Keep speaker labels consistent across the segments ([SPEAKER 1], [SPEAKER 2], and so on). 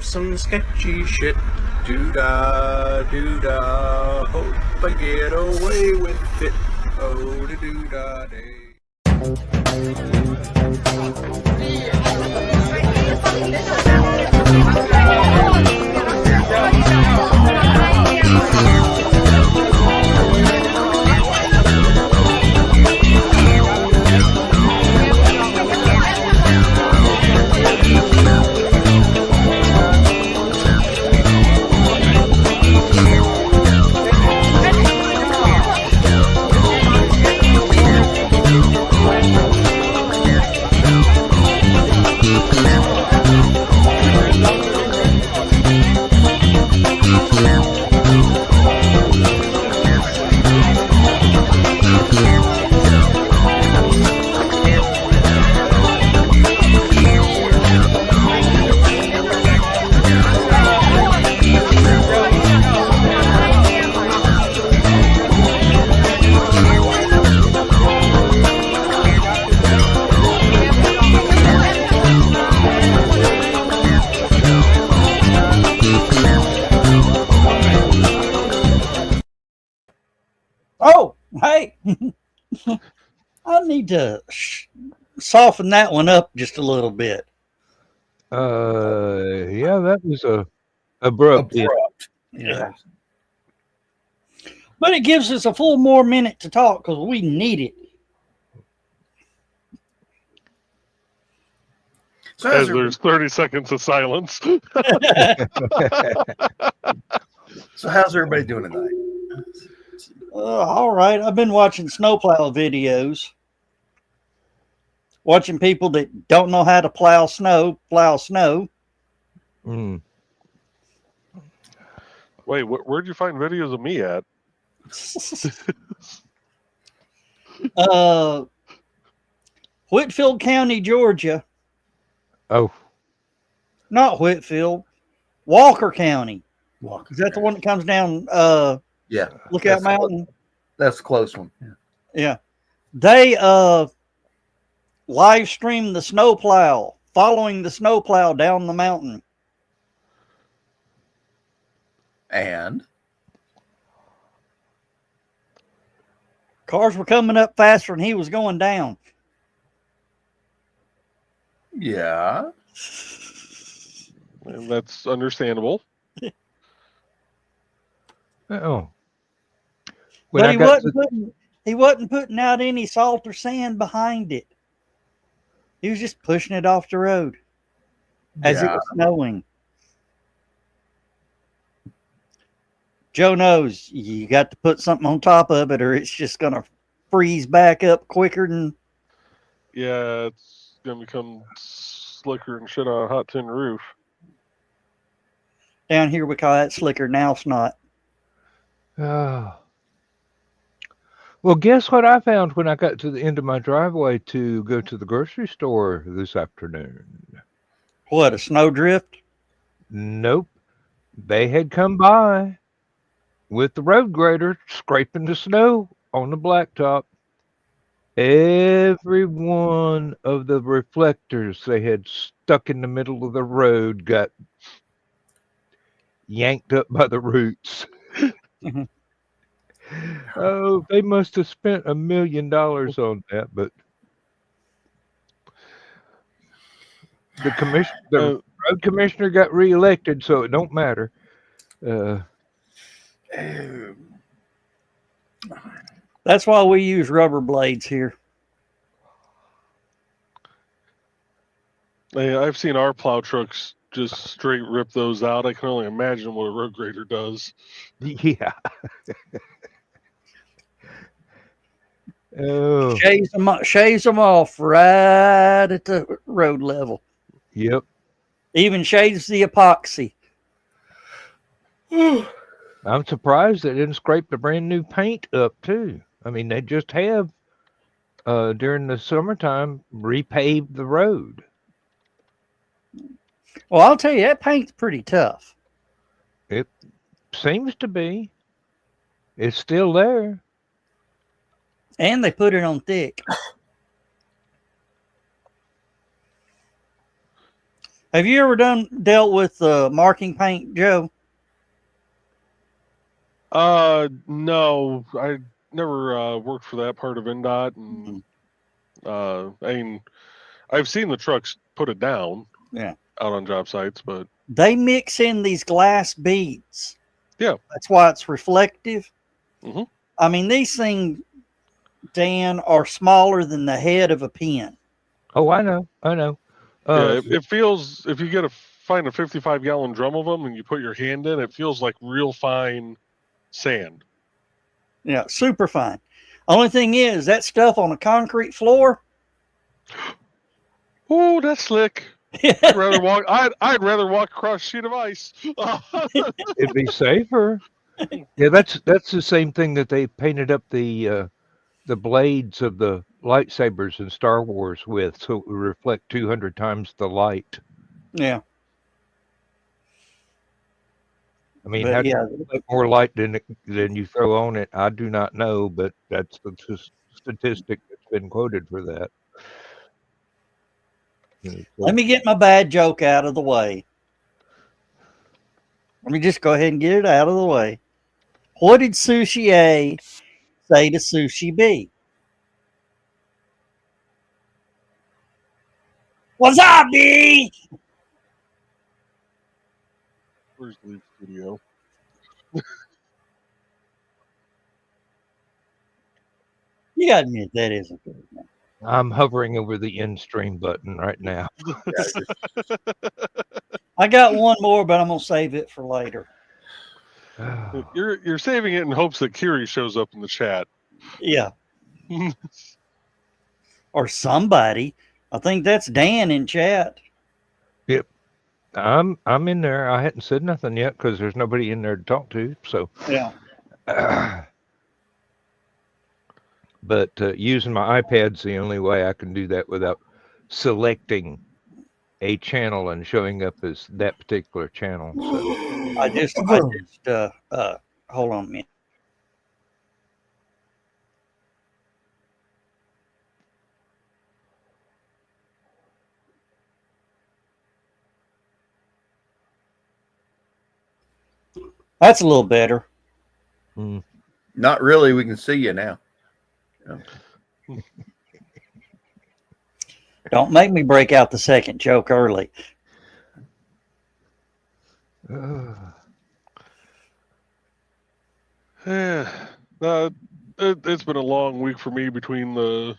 [SPEAKER 1] some sketchy shit. Do-da, do-da, hope I get away with it. Oh, do-da, day.
[SPEAKER 2] Oh, hey, I need to soften that one up just a little bit.
[SPEAKER 3] Yeah, that was abrupt.
[SPEAKER 2] Yeah. But it gives us a full more minute to talk because we need it.
[SPEAKER 4] So as there's 30 seconds of silence.
[SPEAKER 1] So how's everybody doing tonight?
[SPEAKER 2] All right. I've been watching snowplow videos. Watching people that don't know how to plow snow.
[SPEAKER 3] Mm.
[SPEAKER 4] Wait, where'd you find videos of me at?
[SPEAKER 2] Whitfield County, Georgia.
[SPEAKER 3] Oh,
[SPEAKER 2] Not Whitfield. Walker County.
[SPEAKER 1] Walker.
[SPEAKER 2] Is that the one that comes down
[SPEAKER 1] Yeah.
[SPEAKER 2] Lookout Mountain?
[SPEAKER 1] That's a close one.
[SPEAKER 2] Yeah. They live streamed the snowplow, following the snowplow down the mountain.
[SPEAKER 1] And
[SPEAKER 2] Cars were coming up faster than he was going down.
[SPEAKER 1] yeah.
[SPEAKER 4] And that's understandable.
[SPEAKER 3] oh.
[SPEAKER 2] But he wasn't putting out any salt or sand behind it. He was just pushing it off the road as it was snowing. Joe knows you got to put something on top of it or it's just going to freeze back up quicker than...
[SPEAKER 4] Yeah, it's going to become slicker and shit on a hot tin roof.
[SPEAKER 2] Down here we call that slicker now snot.
[SPEAKER 3] Well, guess what I found when I got to the end of my driveway to go to the grocery store this afternoon?
[SPEAKER 2] What, a snowdrift?
[SPEAKER 3] Nope. They had come by with the road grader scraping the snow on the blacktop. Every one of the reflectors they had stuck in the middle of the road got yanked up by the roots. Oh, they must have spent $1 million on that, but the road commissioner got reelected, so it don't matter.
[SPEAKER 2] That's why we use rubber blades here.
[SPEAKER 4] Yeah, I've seen our plow trucks just straight rip those out. I can only imagine what a road grader does.
[SPEAKER 3] Yeah. Oh.
[SPEAKER 2] Shaves them off right at the road level.
[SPEAKER 3] Yep.
[SPEAKER 2] Even shaves the epoxy.
[SPEAKER 3] I'm surprised they didn't scrape the brand new paint up too. I mean, they just have during the summertime repaved the road.
[SPEAKER 2] Well, I'll tell you, that paint's pretty tough.
[SPEAKER 3] It seems to be. It's still there.
[SPEAKER 2] And they put it on thick. Have you ever dealt with marking paint, Joe?
[SPEAKER 4] No, I never worked for that part of NDOT, and I mean, I've seen the trucks put it down, out on job sites, but
[SPEAKER 2] they mix in these glass beads.
[SPEAKER 4] Yeah,
[SPEAKER 2] that's why it's reflective.
[SPEAKER 4] Mm-hmm.
[SPEAKER 2] I mean, these things, Dan, are smaller than the head of a pin.
[SPEAKER 3] Oh, I know.
[SPEAKER 4] Yeah, it feels, if you find a 55-gallon drum of them and you put your hand in, it feels like real fine sand.
[SPEAKER 2] Yeah, super fine. Only thing is, that stuff on a concrete floor.
[SPEAKER 4] Oh, that's slick. I'd rather walk. I'd rather walk across a sheet of ice.
[SPEAKER 3] It'd be safer. Yeah, that's the same thing that they painted up the blades of the lightsabers in Star Wars with, so it would reflect 200 times the light.
[SPEAKER 2] Yeah.
[SPEAKER 3] I mean, how do you put more light than you throw on it? I do not know, but that's the statistic that's been quoted for that.
[SPEAKER 2] Let me get my bad joke out of the way. Let me just go ahead and get it out of the way. What did Sushi A say to Sushi B? Wasabi!
[SPEAKER 4] Where's the video?
[SPEAKER 2] You got to admit, that isn't good.
[SPEAKER 3] I'm hovering over the end stream button right now.
[SPEAKER 2] I got one more, but I'm going to save it for later.
[SPEAKER 4] You're saving it in hopes that Kiri shows up in the chat.
[SPEAKER 2] Yeah. Or somebody. I think that's Dan in chat.
[SPEAKER 3] Yep. I'm in there. I hadn't said nothing yet because there's nobody in there to talk to. So
[SPEAKER 2] yeah.
[SPEAKER 3] But using my iPad's the only way I can do that without selecting a channel and showing up as that particular channel. So
[SPEAKER 2] I just hold on a minute. That's a little better.
[SPEAKER 1] Not really. We can see you now.
[SPEAKER 2] Don't make me break out the second joke early.
[SPEAKER 4] Yeah, it's been a long week for me between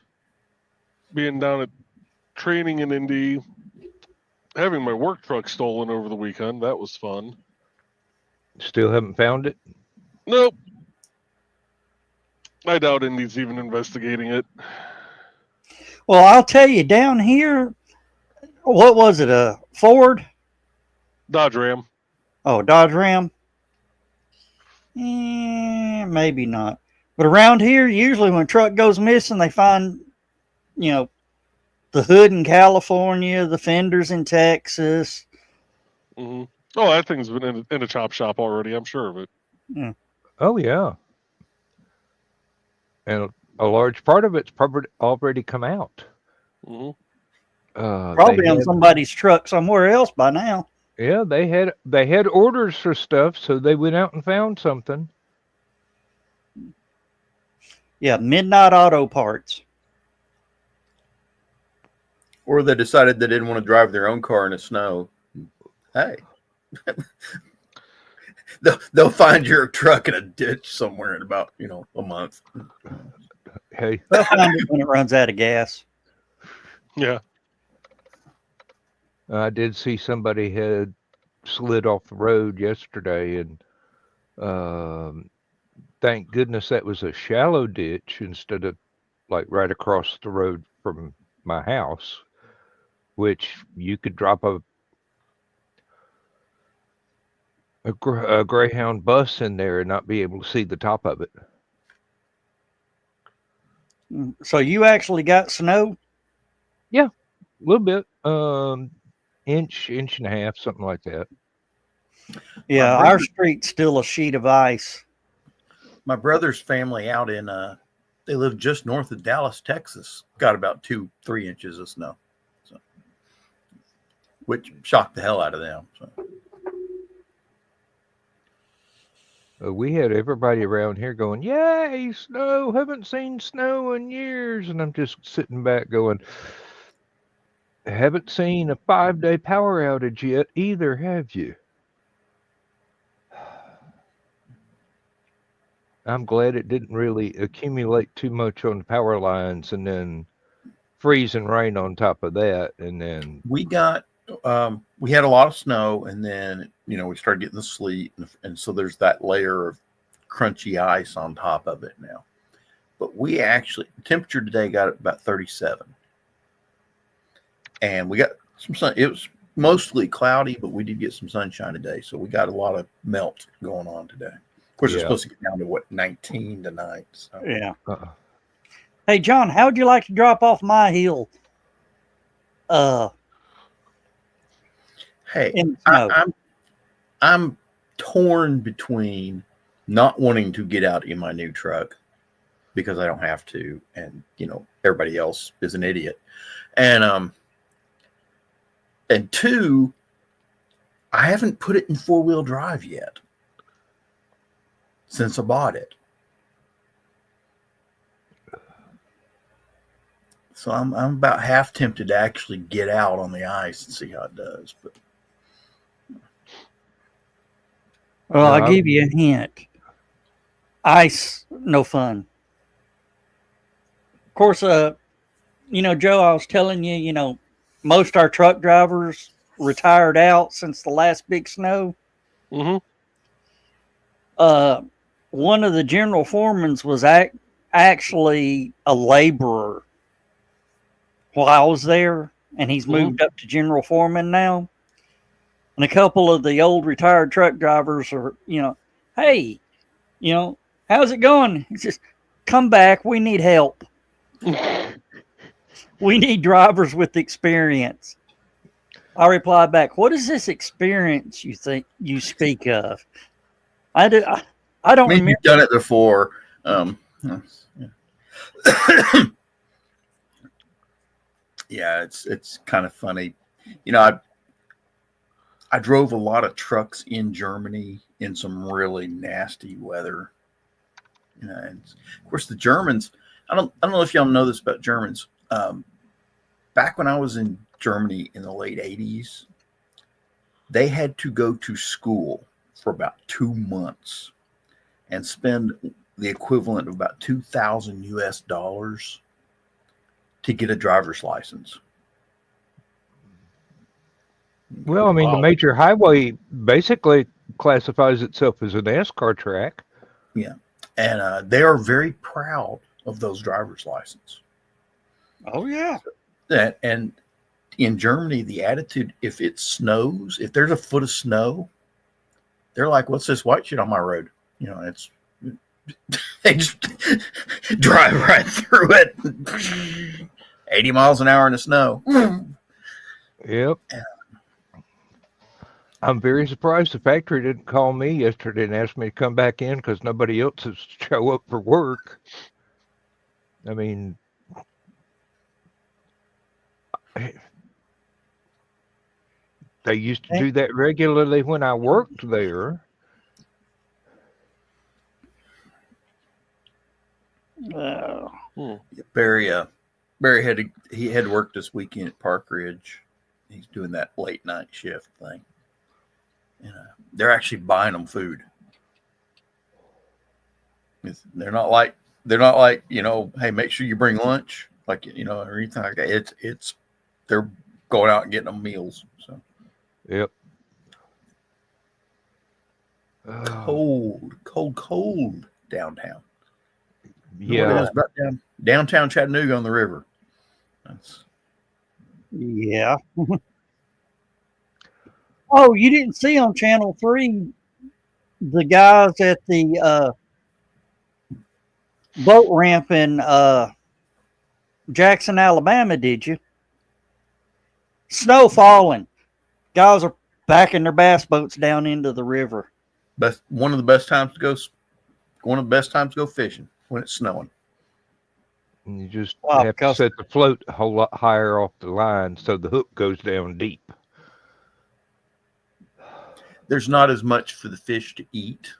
[SPEAKER 4] being down at training in Indy, having my work truck stolen over the weekend. That was fun.
[SPEAKER 3] Still haven't found it?
[SPEAKER 4] Nope. I doubt Indy's even investigating it.
[SPEAKER 2] Well, I'll tell you, down here, what was it, a Ford?
[SPEAKER 4] Dodge Ram.
[SPEAKER 2] Oh, Dodge Ram? Maybe not. But around here, usually when a truck goes missing, they find, the hood in California, the fenders in Texas.
[SPEAKER 4] Mm-hmm. Oh, that thing's been in a chop shop already. I'm sure of it.
[SPEAKER 2] Yeah.
[SPEAKER 3] Oh, yeah. And a large part of it's probably already come out.
[SPEAKER 4] Mm-hmm.
[SPEAKER 2] Probably on somebody's truck somewhere else by now.
[SPEAKER 3] Yeah, they had orders for stuff, so they went out and found something.
[SPEAKER 2] Yeah, Midnight Auto Parts.
[SPEAKER 1] Or they decided they didn't want to drive their own car in the snow. Hey. They'll find your truck in a ditch somewhere in about, a month.
[SPEAKER 3] Hey.
[SPEAKER 2] They'll find it when it runs out of gas.
[SPEAKER 4] Yeah.
[SPEAKER 3] I did see somebody had slid off the road yesterday, and thank goodness that was a shallow ditch instead of like right across the road from my house, which you could drop a Greyhound bus in there and not be able to see the top of it.
[SPEAKER 2] So you actually got snow?
[SPEAKER 3] Yeah, a little bit. Inch and a half, something like that.
[SPEAKER 2] Yeah, our street's still a sheet of ice.
[SPEAKER 5] My brother's family out in they live just north of Dallas, Texas, got about 2-3 inches of snow. So which shocked the hell out of them. So.
[SPEAKER 3] We had everybody around here going, "Yay, snow! Haven't seen snow in years." And I'm just sitting back going, "Haven't seen a 5-day power outage yet either, have you?" I'm glad it didn't really accumulate too much on the power lines and then freeze and rain on top of that. And then
[SPEAKER 5] we got, we had a lot of snow, and then, we started getting the sleet. And so there's that layer of crunchy ice on top of it now. But we actually, temperature today got about 37. And we got some sun. It was mostly cloudy, but we did get some sunshine today. So we got a lot of melt going on today. Of course, it's supposed to get down to 19 tonight. So.
[SPEAKER 2] Yeah. Hey, John, how would you like to drop off my hill?
[SPEAKER 5] Hey, I'm torn between not wanting to get out in my new truck because I don't have to, and everybody else is an idiot, and two, I haven't put it in 4-wheel drive yet since I bought it. So I'm about half tempted to actually get out on the ice and see how it does. But
[SPEAKER 2] well, I'll give you a hint. Ice, no fun. Of course, Joe, I was telling you, most of our truck drivers retired out since the last big snow.
[SPEAKER 4] Mm-hmm.
[SPEAKER 2] One of the general foremans was actually a laborer while I was there, and he's moved up to general foreman now. And a couple of the old retired truck drivers are, hey, how's it going? He says, come back. We need help. We need drivers with experience. I replied back, what is this experience you think you speak of? I don't remember.
[SPEAKER 5] You've done it before. Yeah, it's kind of funny. I drove a lot of trucks in Germany in some really nasty weather. And of course the Germans, I don't know if y'all know this about Germans. Back when I was in Germany in the late 80s, they had to go to school for about 2 months and spend the equivalent of about $2,000 to get a driver's license.
[SPEAKER 3] Well, I mean, the major highway basically classifies itself as a NASCAR track.
[SPEAKER 5] Yeah. And they are very proud of those driver's licenses.
[SPEAKER 2] Oh, yeah.
[SPEAKER 5] And in Germany, the attitude, if it snows, if there's a foot of snow, they're like, what's this white shit on my road? It's they just drive right through it. 80 miles an hour in the snow.
[SPEAKER 3] Yep. I'm very surprised the factory didn't call me yesterday and ask me to come back in because nobody else has show up for work. I mean, they used to do that regularly when I worked there.
[SPEAKER 5] Barry had to work this weekend at Park Ridge. He's doing that late night shift thing. They're actually buying them food. They're not like hey, make sure you bring lunch, or anything like that. It's they're going out and getting them meals. So
[SPEAKER 3] yep.
[SPEAKER 5] Cold downtown.
[SPEAKER 3] Yeah,
[SPEAKER 5] it's about downtown Chattanooga on the river.
[SPEAKER 2] Yeah. Oh, you didn't see on Channel 3 the guys at the boat ramp in Jackson, Alabama, did you? Snow falling. Guys are backing their bass boats down into the river.
[SPEAKER 5] One of the best times to go fishing when it's snowing.
[SPEAKER 3] And you just have to set the float a whole lot higher off the line so the hook goes down deep.
[SPEAKER 5] there's not as much for the fish to eat,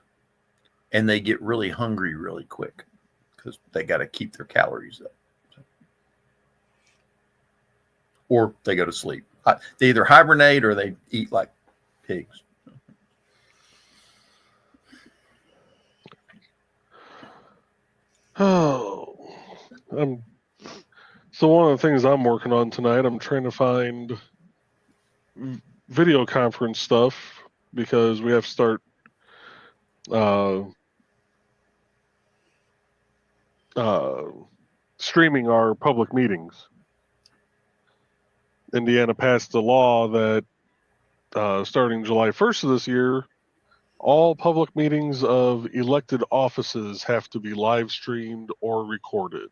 [SPEAKER 5] and they get really hungry really quick because they got to keep their calories up. Or they go to sleep. They either hibernate or they eat like pigs.
[SPEAKER 4] Oh, so one of the things I'm working on tonight, I'm trying to find video conference stuff because we have to start streaming our public meetings. Indiana passed a law that starting July 1st of this year, all public meetings of elected offices have to be live streamed or recorded.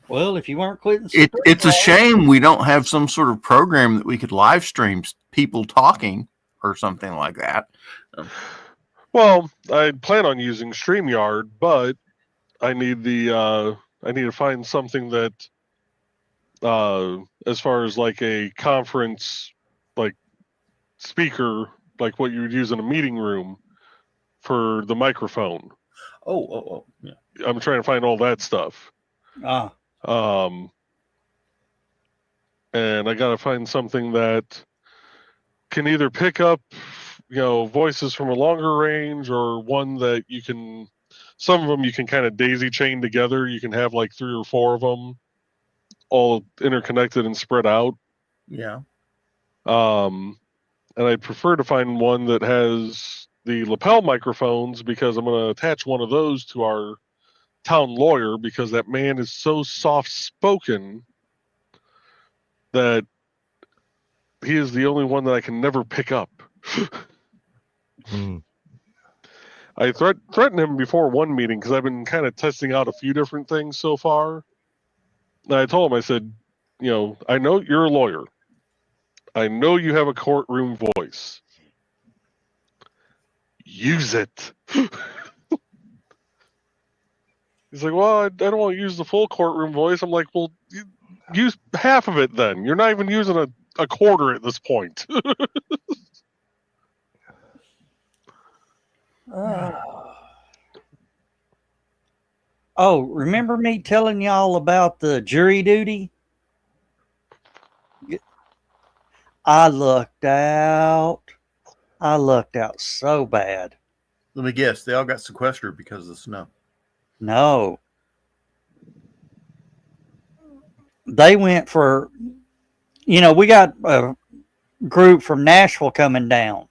[SPEAKER 2] Well, if you weren't quitting,
[SPEAKER 5] It's a shame we don't have some sort of program that we could live stream people talking or something like that.
[SPEAKER 4] Well, I plan on using StreamYard, but I need to find something that, as far as like a conference, like speaker, like what you would use in a meeting room for the microphone.
[SPEAKER 5] Oh, yeah.
[SPEAKER 4] I'm trying to find all that stuff. And I got to find something that can either pick up, voices from a longer range, or one that you can. Some of them you can kind of daisy chain together. You can have like 3 or 4 of them, all interconnected and spread out.
[SPEAKER 5] Yeah.
[SPEAKER 4] And I'd prefer to find one that has the lapel microphones because I'm going to attach one of those to our town lawyer because that man is so soft-spoken that he is the only one that I can never pick up. I threatened him before one meeting because I've been kind of testing out a few different things so far. And I told him, I said, I know you're a lawyer. I know you have a courtroom voice. Use it. He's like, well, I don't want to use the full courtroom voice. I'm like, well, use half of it then. You're not even using a quarter at this point.
[SPEAKER 2] Oh, remember me telling y'all about the jury duty? I lucked out. So bad.
[SPEAKER 5] Let me guess. They all got sequestered because of the snow.
[SPEAKER 2] No. They went for, we got a group from Nashville coming down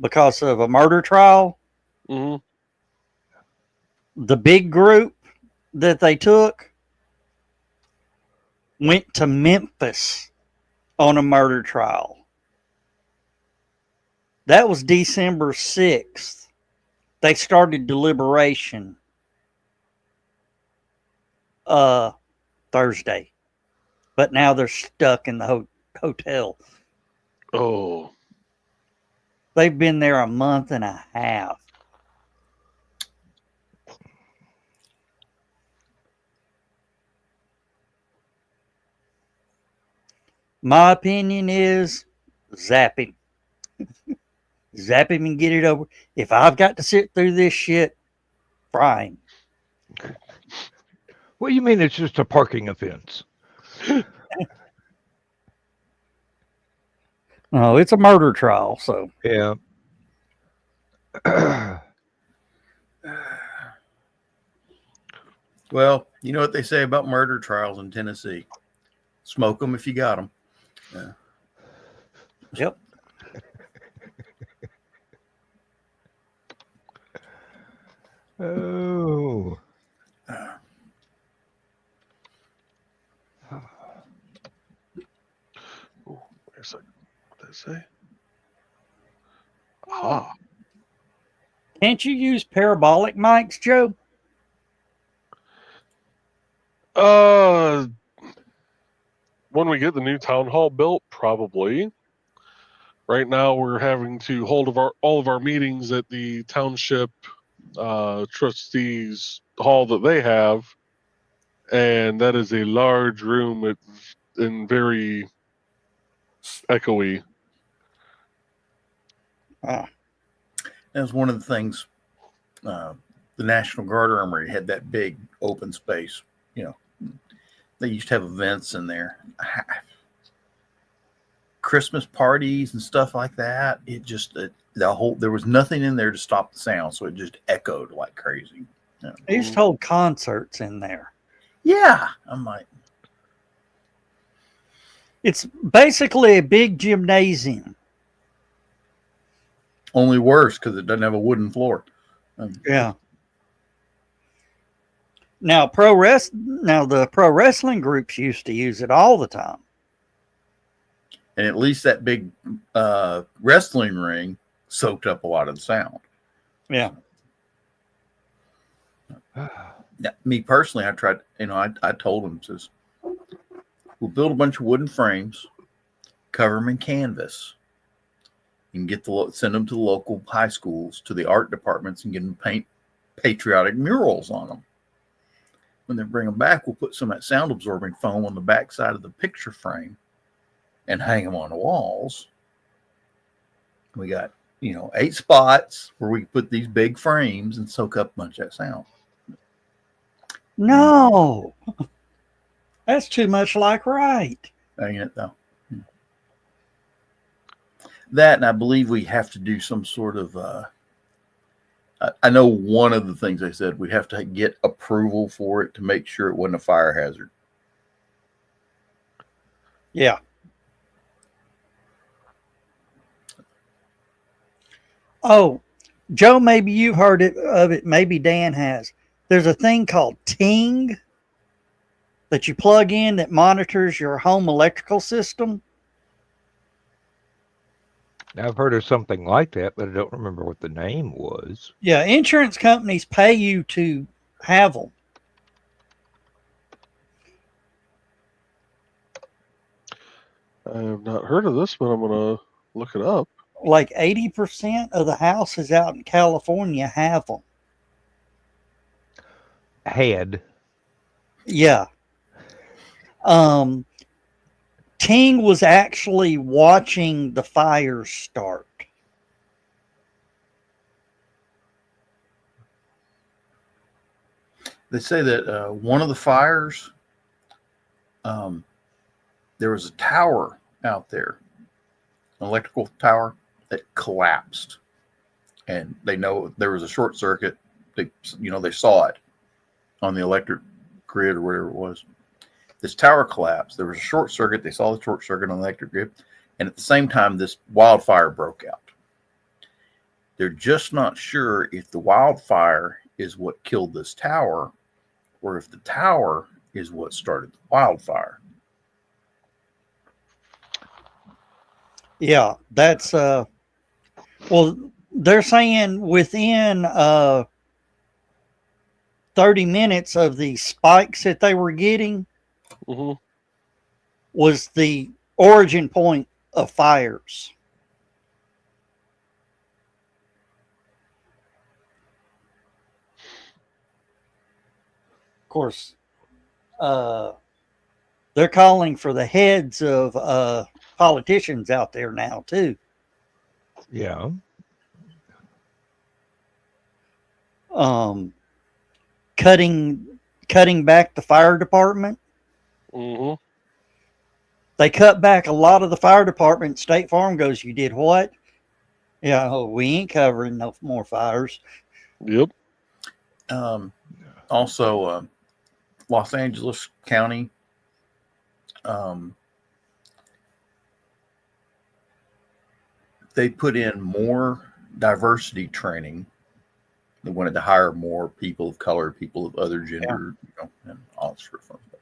[SPEAKER 2] because of a murder trial.
[SPEAKER 4] Mm-hmm.
[SPEAKER 2] The big group that they took went to Memphis on a murder trial. That was December 6th. They started deliberation Thursday. But now they're stuck in the hotel.
[SPEAKER 4] Oh.
[SPEAKER 2] They've been there a month and a half. My opinion is zap him. Zap him and get it over. If I've got to sit through this shit, fry him.
[SPEAKER 3] What do you mean it's just a parking offense?
[SPEAKER 2] No, it's a murder trial, so.
[SPEAKER 3] Yeah.
[SPEAKER 5] Well, you know what they say about murder trials in Tennessee. Smoke them if you got them. Yeah.
[SPEAKER 2] Yep.
[SPEAKER 3] Oh.
[SPEAKER 4] Wait a second. What did I say? Ah.
[SPEAKER 2] Can't you use parabolic mics, Joe?
[SPEAKER 4] When we get the new town hall built, probably. Right now, we're having to hold all of our meetings at the township trustees hall that they have, and that is a large room and very echoey.
[SPEAKER 2] Ah,
[SPEAKER 5] That was one of the things. The National Guard Armory had that big open space. You know, they used to have events in there, Christmas parties and stuff like that. It just there was nothing in there to stop the sound, so it just echoed like crazy. Yeah.
[SPEAKER 2] they used to hold concerts in there.
[SPEAKER 5] Yeah, I'm like,
[SPEAKER 2] It's basically a big gymnasium.
[SPEAKER 5] only worse because it doesn't have a wooden floor.
[SPEAKER 2] Yeah. Now the pro wrestling groups used to use it all the time.
[SPEAKER 5] And at least that big wrestling ring soaked up a lot of the sound.
[SPEAKER 2] Yeah.
[SPEAKER 5] Now, me personally, I tried. I told them, says, we'll build a bunch of wooden frames, cover them in canvas, and send them to the local high schools, to the art departments, and get them to paint patriotic murals on them. When they bring them back, we'll put some of that sound absorbing foam on the back side of the picture frame and hang them on the walls. We got 8 spots where we put these big frames and soak up a bunch of that sound.
[SPEAKER 2] No. That's too much like right.
[SPEAKER 5] Ain't it though? That, and I believe we have to do some sort of I know one of the things they said, we have to get approval for it to make sure it wasn't a fire hazard.
[SPEAKER 2] Yeah. Oh, Joe, maybe you've heard of it. Maybe Dan has. There's a thing called Ting that you plug in that monitors your home electrical system.
[SPEAKER 3] I've heard of something like that, but I don't remember what the name was.
[SPEAKER 2] Yeah, insurance companies pay you to have them.
[SPEAKER 4] I have not heard of this, but I'm going to look it up.
[SPEAKER 2] Like 80% of the houses out in California have them.
[SPEAKER 3] Had.
[SPEAKER 2] Yeah. Ting was actually watching the fires start.
[SPEAKER 5] They say that one of the fires, there was a tower out there, an electrical tower that collapsed, and they know there was a short circuit. They saw it on the electric grid or whatever it was. This tower collapsed. There was a short circuit. They saw the short circuit on the electric grid, and at the same time, this wildfire broke out. They're just not sure if the wildfire is what killed this tower, or if the tower is what started the wildfire.
[SPEAKER 2] Yeah, that's well, they're saying within 30 minutes of the spikes that they were getting was the origin point of fires. Of course, they're calling for the heads of politicians out there now too.
[SPEAKER 3] Yeah.
[SPEAKER 2] Cutting back the fire department. They cut back a lot of the fire department. State Farm goes, "You did what?" Yeah, we ain't covering no more fires.
[SPEAKER 4] Yep.
[SPEAKER 5] Also, Los Angeles County, they put in more diversity training. They wanted to hire more people of color, people of other gender, and all that sort of fun stuff.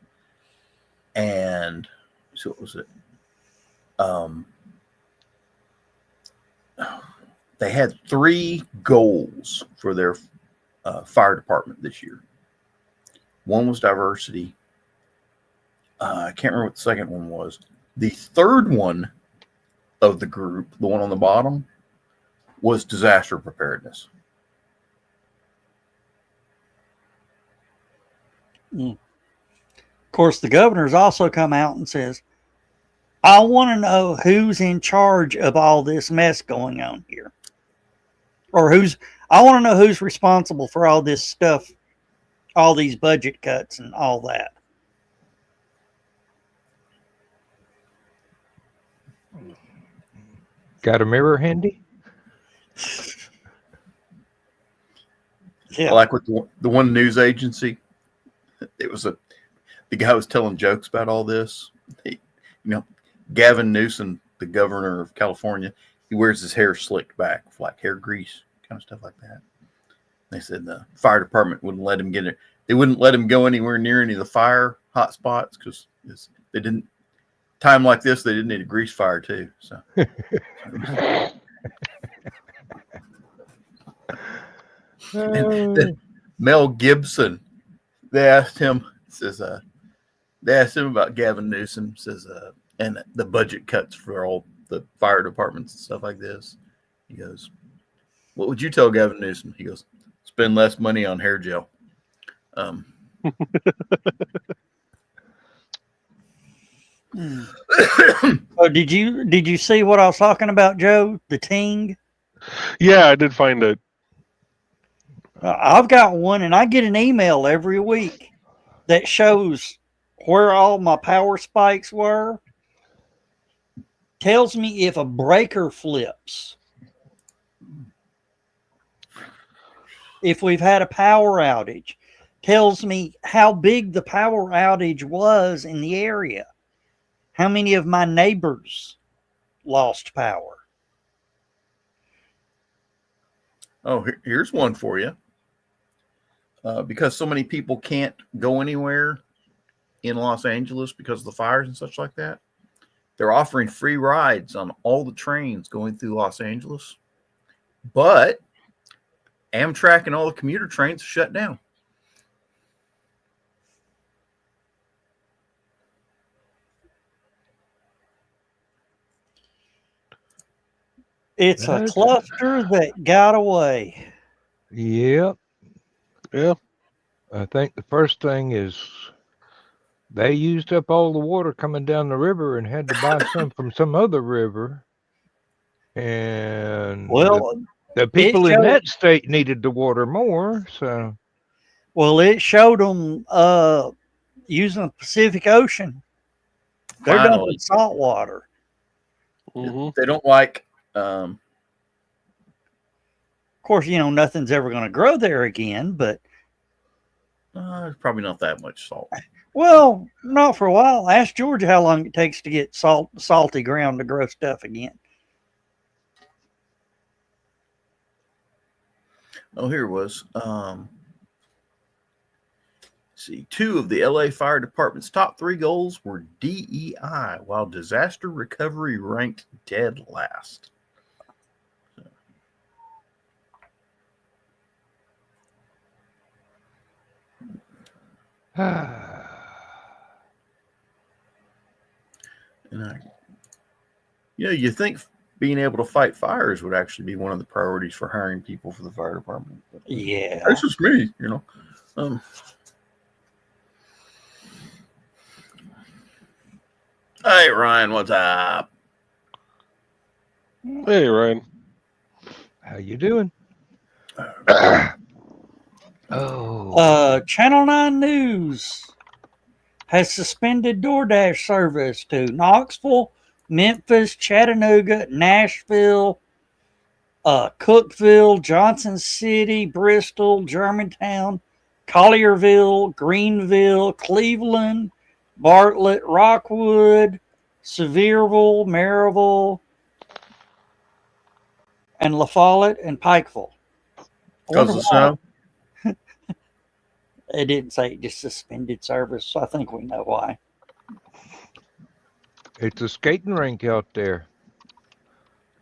[SPEAKER 5] And so what was it? They had 3 goals for their fire department this year. One was diversity. I can't remember what the second one was. The third one of the group, the one on the bottom, was disaster preparedness.
[SPEAKER 2] Of course, the governor's also come out and says, I want to know who's in charge of all this mess going on here. Or I want to know who's responsible for all this stuff, all these budget cuts and all that.
[SPEAKER 3] Got a mirror handy?
[SPEAKER 2] Yeah.
[SPEAKER 5] Like with the one news agency, it was the guy was telling jokes about all this. Gavin Newsom, the governor of California, he wears his hair slicked back with like hair grease, kind of stuff like that. They said the fire department wouldn't let him get it. They wouldn't let him go anywhere near any of the fire hot spots because they didn't. Time like this, they didn't need a grease fire too. So. And then Mel Gibson, they asked him about Gavin Newsom, and the budget cuts for all the fire departments and stuff like this. He goes, "What would you tell Gavin Newsom?" He goes, "Spend less money on hair gel."
[SPEAKER 2] Oh, did you see what I was talking about, Joe? The Ting?
[SPEAKER 4] Yeah, I did find it.
[SPEAKER 2] I've got one, and I get an email every week that shows where all my power spikes were. Tells me if a breaker flips. If we've had a power outage. Tells me how big the power outage was in the area. How many of my neighbors lost power?
[SPEAKER 5] Oh, here's one for you. Because so many people can't go anywhere in Los Angeles because of the fires and such like that, they're offering free rides on all the trains going through Los Angeles. But Amtrak and all the commuter trains are shut down.
[SPEAKER 2] It's a cluster that got away.
[SPEAKER 3] Yep.
[SPEAKER 4] Yeah.
[SPEAKER 3] I think the first thing is they used up all the water coming down the river and had to buy some from some other river. And
[SPEAKER 2] Well,
[SPEAKER 3] the people in that state needed the water more. So,
[SPEAKER 2] well, it showed them using the Pacific Ocean. They're dumping salt water.
[SPEAKER 4] Mm-hmm.
[SPEAKER 5] They don't like.
[SPEAKER 2] Of course, nothing's ever going to grow there again, but
[SPEAKER 5] there's probably not that much salt.
[SPEAKER 2] Well, not for a while. Ask Georgia how long it takes to get salty ground to grow stuff again.
[SPEAKER 5] Oh, here it was. See, 2 of the LA Fire Department's top 3 goals were DEI, while disaster recovery ranked dead last. You think being able to fight fires would actually be one of the priorities for hiring people for the fire department. But
[SPEAKER 2] yeah.
[SPEAKER 5] That's just me, Hey, Ryan, what's up?
[SPEAKER 4] Hey, Ryan.
[SPEAKER 3] How you doing?
[SPEAKER 2] Channel 9 News has suspended DoorDash service to Knoxville, Memphis, Chattanooga, Nashville, Cookeville, Johnson City, Bristol, Germantown, Collierville, Greenville, Cleveland, Bartlett, Rockwood, Sevierville, Maryville, and La Follette and Pikeville.
[SPEAKER 5] Because of the snow?
[SPEAKER 2] It didn't say it just suspended service, so I think we know why.
[SPEAKER 3] It's a skating rink out there.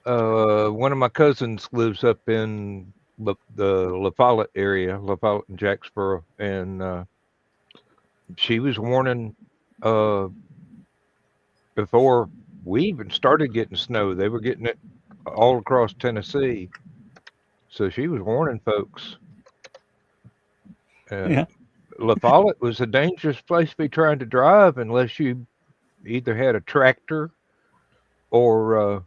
[SPEAKER 3] One of my cousins lives up in the La Follette area, La Follette and Jacksboro, and she was warning before we even started getting snow. They were getting it all across Tennessee, so she was warning folks. And
[SPEAKER 2] Yeah.
[SPEAKER 3] La Follette was a dangerous place to be trying to drive unless you either had a tractor or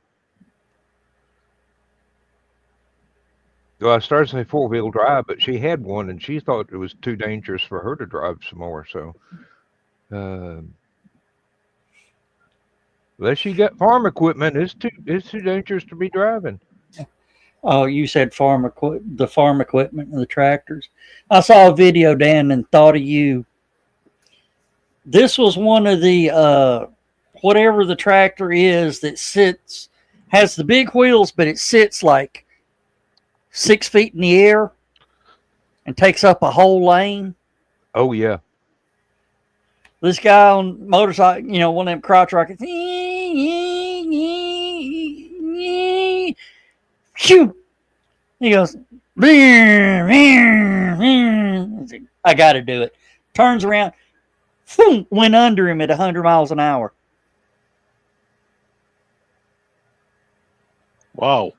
[SPEAKER 3] well, I started to say 4-wheel drive, but she had one and she thought it was too dangerous for her to drive some more. So, unless you got farm equipment, it's too dangerous to be driving.
[SPEAKER 2] Oh, you said the farm equipment and the tractors. I saw a video, Dan, and thought of you. This was one of the whatever the tractor is that has the big wheels, but it sits like 6 feet in the air and takes up a whole lane.
[SPEAKER 3] Oh yeah.
[SPEAKER 2] This guy on motorcycle, one of them crotch rockets. Shoo! He goes, I got to do it. Turns around, boom, went under him at 100 miles an hour.
[SPEAKER 4] Wow.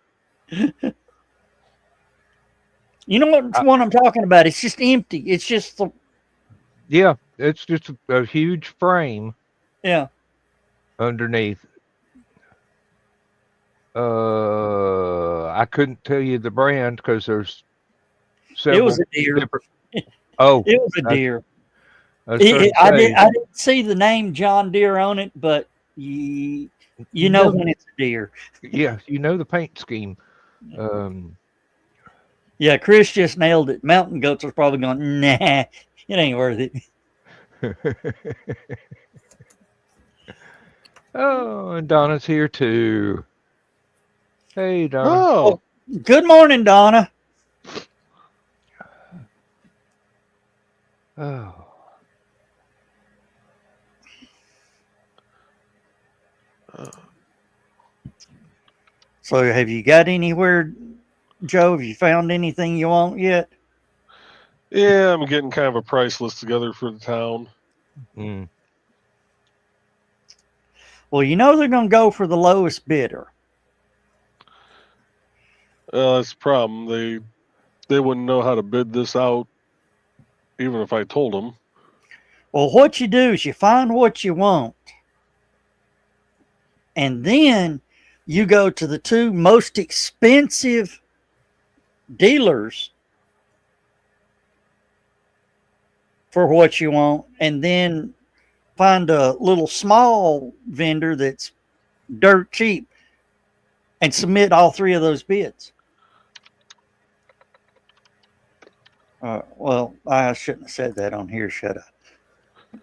[SPEAKER 2] You know what I'm talking about? It's just empty. It's just
[SPEAKER 3] Yeah, it's just a huge frame.
[SPEAKER 2] Yeah.
[SPEAKER 3] Underneath. I couldn't tell you the brand because there's several.
[SPEAKER 2] It was a deer.
[SPEAKER 3] Oh,
[SPEAKER 2] it was a deer.
[SPEAKER 3] I
[SPEAKER 2] didn't see the name John Deere on it, but you know when it's a deer.
[SPEAKER 3] Yeah, you know the paint scheme.
[SPEAKER 2] Yeah, Chris just nailed it. Mountain goats are probably going, nah, it ain't worth it.
[SPEAKER 3] Oh, and Donna's here too. Hey, Donna.
[SPEAKER 4] Oh,
[SPEAKER 2] good morning, Donna.
[SPEAKER 3] Oh.
[SPEAKER 2] So have you got anywhere, Joe? Have you found anything you want yet?
[SPEAKER 4] yeah, I'm getting kind of a price list together for the town.
[SPEAKER 3] Mm.
[SPEAKER 2] Well, they're going to go for the lowest bidder.
[SPEAKER 4] That's the problem. They wouldn't know how to bid this out, even if I told them.
[SPEAKER 2] Well, what you do is you find what you want, and then you go to the two most expensive dealers for what you want, and then find a little small vendor that's dirt cheap and submit all three of those bids. Well, I shouldn't have said that on here, should I?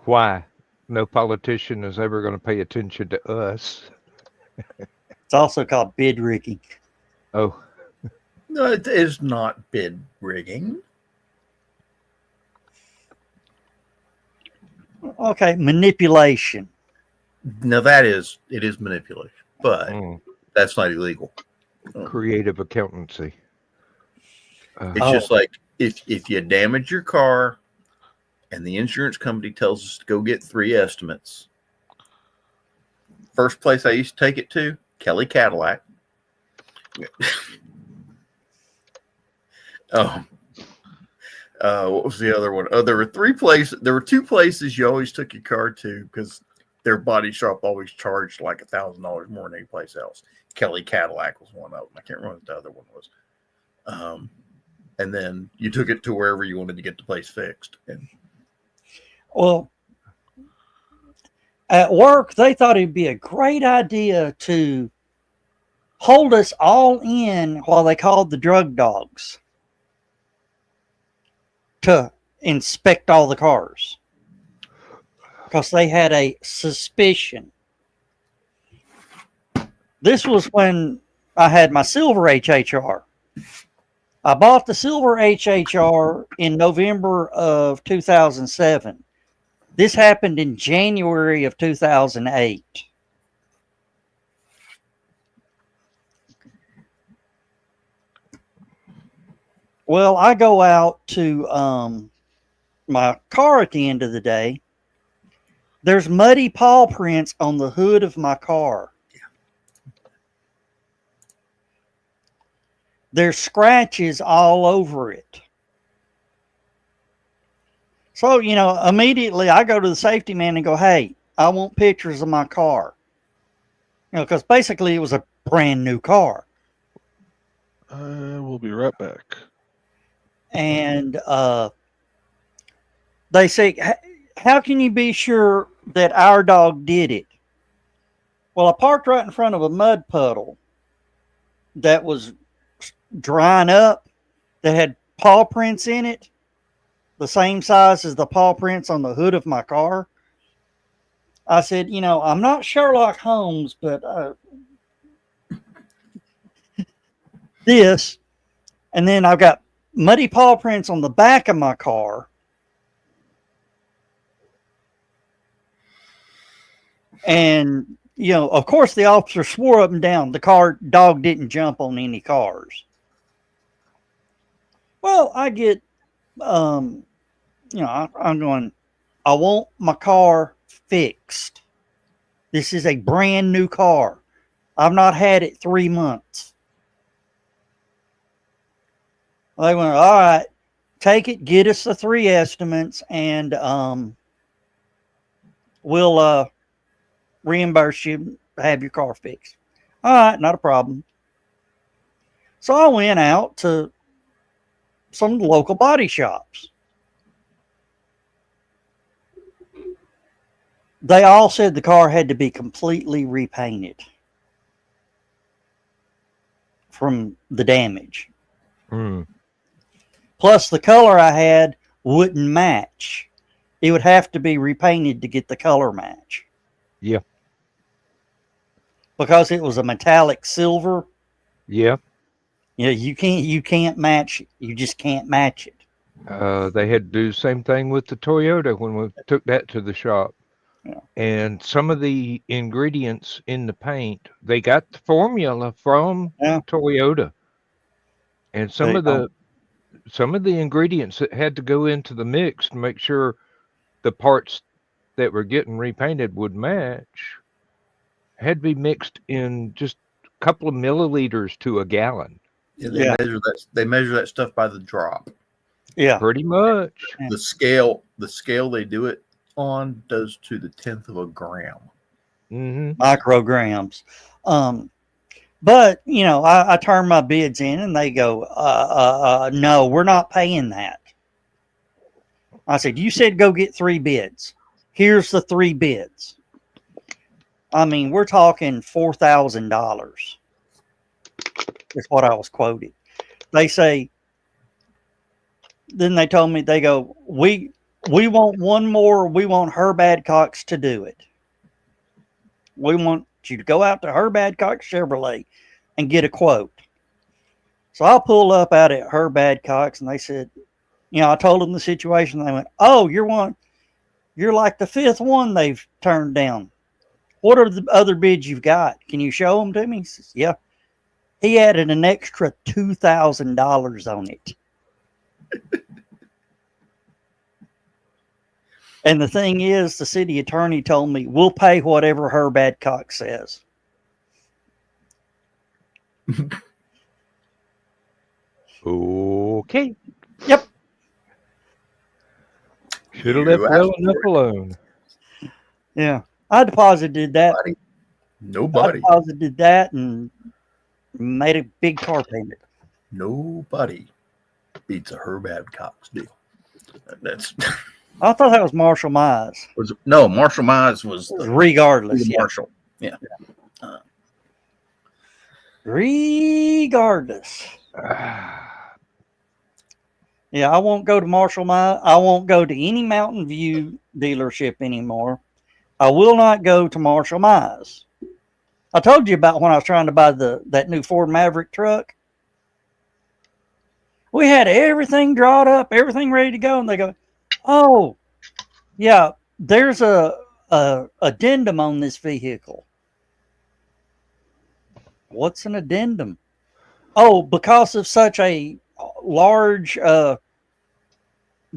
[SPEAKER 3] Why? No politician is ever going to pay attention to us.
[SPEAKER 2] It's also called bid rigging.
[SPEAKER 3] Oh.
[SPEAKER 5] No, it is not bid rigging.
[SPEAKER 2] Okay, manipulation.
[SPEAKER 5] Now it is manipulation, but that's not illegal.
[SPEAKER 3] Creative accountancy.
[SPEAKER 5] It's just like if you damage your car and the insurance company tells us to go get 3 estimates. First place I used to take it to, Kelly Cadillac. What was the other one? Oh, there were 3 places. There were 2 places you always took your car to because their body shop always charged like $1,000 more than any place else. Kelly Cadillac was one of them. I can't remember what the other one was. And then you took it to wherever you wanted to get the place fixed.
[SPEAKER 2] Well, at work, they thought it'd be a great idea to hold us all in while they called the drug dogs to inspect all the cars because they had a suspicion. This was when I had my silver HHR. I bought the silver HHR in November of 2007. This happened in January of 2008. Well, I go out to my car at the end of the day. There's muddy paw prints on the hood of my car. There's scratches all over it. So, immediately I go to the safety man and go, hey, I want pictures of my car. because basically it was a brand new car.
[SPEAKER 4] We'll be right back.
[SPEAKER 2] And they say, how can you be sure that our dog did it? Well, I parked right in front of a mud puddle that was drying up, that had paw prints in it, the same size as the paw prints on the hood of my car. I said, I'm not Sherlock Holmes, but this. And then I've got muddy paw prints on the back of my car. And, of course, the officer swore up and down the dog didn't jump on any cars. Well, I get, I'm going, I want my car fixed. This is a brand new car. I've not had it 3 months. They went, all right, take it, get us the 3 estimates, and we'll reimburse you, have your car fixed. All right, not a problem. So I went out to some local body shops. They all said the car had to be completely repainted from the damage. Plus, the color I had wouldn't match. It would have to be repainted to get the color match.
[SPEAKER 3] Yeah.
[SPEAKER 2] Because it was a metallic silver.
[SPEAKER 3] Yeah.
[SPEAKER 2] Yeah, you can't match it. You just can't match it.
[SPEAKER 3] They had to do the same thing with the Toyota when we took that to the shop.
[SPEAKER 2] Yeah.
[SPEAKER 3] And some of the ingredients in the paint, they got the formula from Toyota. And some of the ingredients that had to go into the mix to make sure the parts that were getting repainted would match had to be mixed in just a couple of milliliters to a gallon.
[SPEAKER 5] Yeah, they measure that stuff by the drop.
[SPEAKER 2] Yeah,
[SPEAKER 3] pretty much.
[SPEAKER 5] The scale they do it on does to the 10th of a gram.
[SPEAKER 2] Micrograms. But I turn my bids in, and they go, "No, we're not paying that." I said, "You said go get 3 bids. Here's the 3 bids." I mean, we're talking $4,000. Is what I was quoted. They say. Then they told me, they go, we want one more. We want Herb Adcock's to do it. We want you to go out to Herb Adcock Chevrolet and get a quote. So I pull up out at Herb Adcock's, and they said, I told them the situation. They went, "Oh, you're like the 5th one they've turned down. What are the other bids you've got? Can you show them to me?" He says, "Yeah." He added an extra $2,000 on it. And the thing is, the city attorney told me, we'll pay whatever Herb Adcock says.
[SPEAKER 3] Okay.
[SPEAKER 2] Yep.
[SPEAKER 3] Should have left well enough alone.
[SPEAKER 2] Yeah. I deposited that.
[SPEAKER 5] Nobody.
[SPEAKER 2] I deposited that and made a big car payment.
[SPEAKER 5] Nobody beats a Herb Adcock's deal. That's.
[SPEAKER 2] I thought that was Marshall Mize.
[SPEAKER 5] Marshall Mize was
[SPEAKER 2] regardless.
[SPEAKER 5] Marshall. Yeah.
[SPEAKER 2] Regardless. Yeah, I won't go to Marshall Mize. I won't go to any Mountain View dealership anymore. I will not go to Marshall Mize. I told you about when I was trying to buy that new Ford Maverick truck. We had everything drawn up, everything ready to go, and they go, "Oh, yeah, there's a addendum on this vehicle." What's an addendum? Oh, because of such a large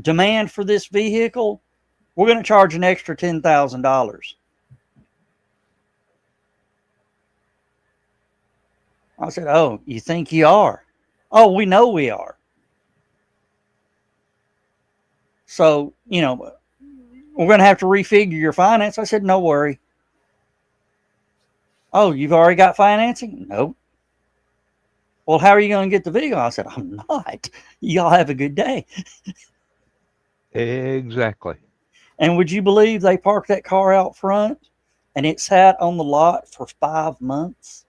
[SPEAKER 2] demand for this vehicle, we're going to charge an extra $10,000. I said, "Oh, you think you are?" "Oh, we know we are." So, we're going to have to refigure your finance. I said, "No worry." Oh, you've already got financing? Nope. Well, how are you going to get the video? I said, I'm not. Y'all have a good day.
[SPEAKER 3] Exactly.
[SPEAKER 2] And would you believe they parked that car out front and it sat on the lot for 5 months?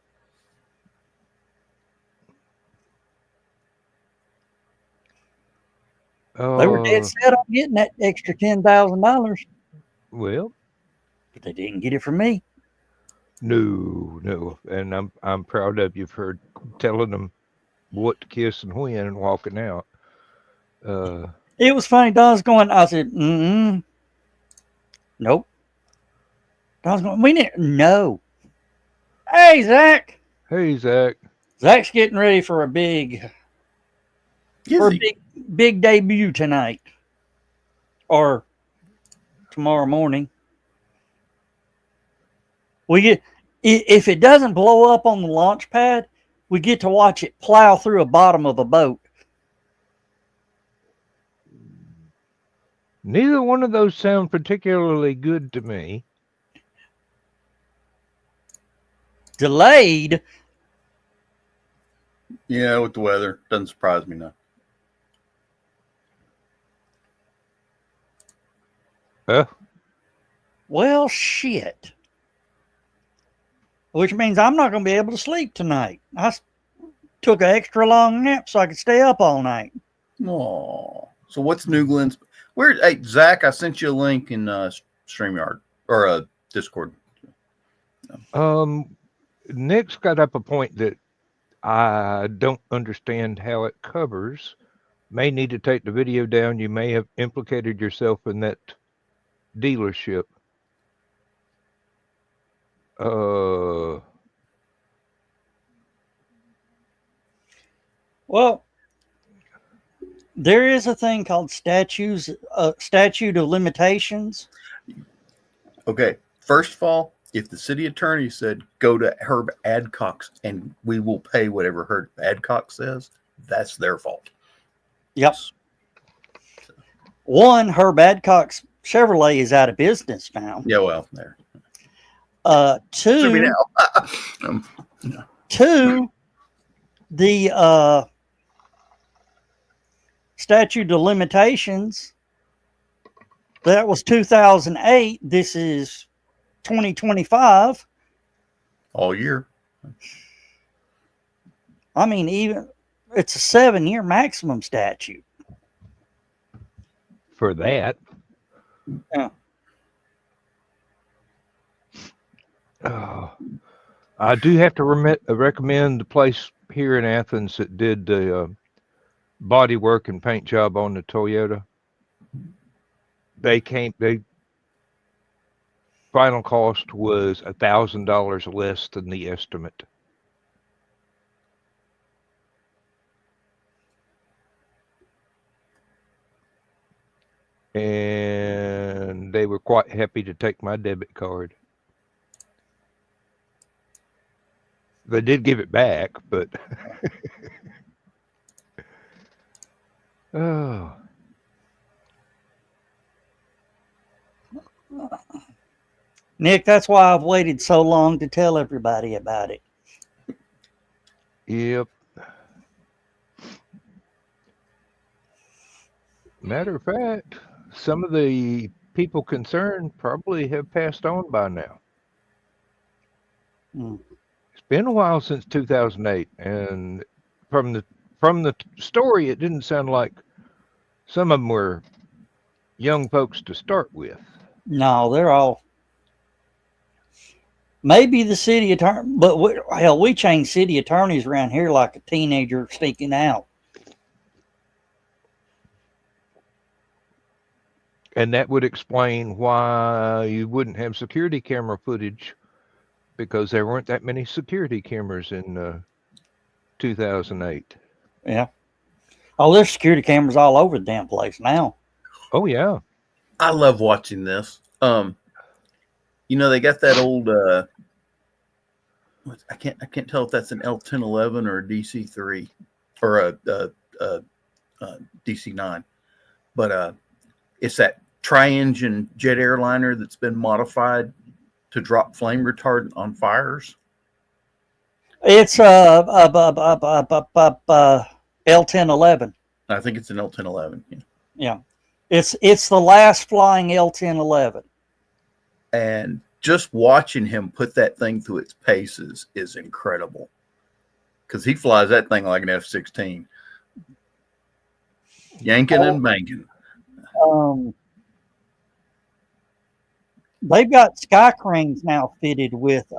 [SPEAKER 2] They were dead set on getting that extra $10,000,
[SPEAKER 3] Well,
[SPEAKER 2] but they didn't get it from me.
[SPEAKER 3] no, and I'm proud of you for telling them what to kiss and when and walking out.
[SPEAKER 2] It was funny. Don's going, I said, nope. Don's going, we didn't, no. Hey, Zach.
[SPEAKER 3] Hey, Zach.
[SPEAKER 2] Zach's getting ready for a big debut tonight or tomorrow morning. We get, if it doesn't blow up on the launch pad, we get to watch it plow through a bottom of a boat.
[SPEAKER 3] Neither one of those sound particularly good to me.
[SPEAKER 2] Delayed.
[SPEAKER 5] Yeah, with the weather. Doesn't surprise me now.
[SPEAKER 2] Well, shit. Which means I'm not going to be able to sleep tonight. I took an extra long nap so I could stay up all night.
[SPEAKER 5] Oh, so what's New Glen's? Where? Hey, Zach, I sent you a link in StreamYard or Discord.
[SPEAKER 3] Nick's got up a point that I don't understand how it covers. May need to take the video down. You may have implicated yourself in that dealership.
[SPEAKER 2] Well, there is a thing called statute of limitations.
[SPEAKER 5] Okay, first of all, if the city attorney said go to Herb Adcox and we will pay whatever Herb Adcox says, that's their fault.
[SPEAKER 2] Yep. One, Herb Adcox Chevrolet is out of business now.
[SPEAKER 5] Yeah, well, there.
[SPEAKER 2] Two, the statute of limitations, that was 2008. This is 2025.
[SPEAKER 5] All year.
[SPEAKER 2] I mean, even it's a 7-year maximum statute.
[SPEAKER 3] For that.
[SPEAKER 2] Yeah.
[SPEAKER 3] I do have to recommend the place here in Athens that did the body work and paint job on the Toyota. They final cost was $1,000 less than the estimate. And they were quite happy to take my debit card. They did give it back, but oh.
[SPEAKER 2] Nick, that's why I've waited so long to tell everybody about it.
[SPEAKER 3] Yep. Matter of fact, some of the people concerned probably have passed on by now. It's been a while since 2008, and from the story, it didn't sound like some of them were young folks to start with.
[SPEAKER 2] No, they're all. Maybe the city attorney, but we change city attorneys around here like a teenager sneaking out.
[SPEAKER 3] And that would explain why you wouldn't have security camera footage, because there weren't that many security cameras in 2008.
[SPEAKER 2] Yeah. Oh, there's security cameras all over the damn place now.
[SPEAKER 3] Oh, yeah.
[SPEAKER 5] I love watching this. You know, they got that old I can't tell if that's an L1011 or a DC3 or a DC9. But it's that tri-engine jet airliner that's been modified to drop flame retardant on fires.
[SPEAKER 2] It's L1011.
[SPEAKER 5] I think it's an L1011. Yeah.
[SPEAKER 2] Yeah, it's the last flying L1011.
[SPEAKER 5] And just watching him put that thing through its paces is incredible. Because he flies that thing like an F-16, yanking and banking.
[SPEAKER 2] They've got sky cranes now fitted with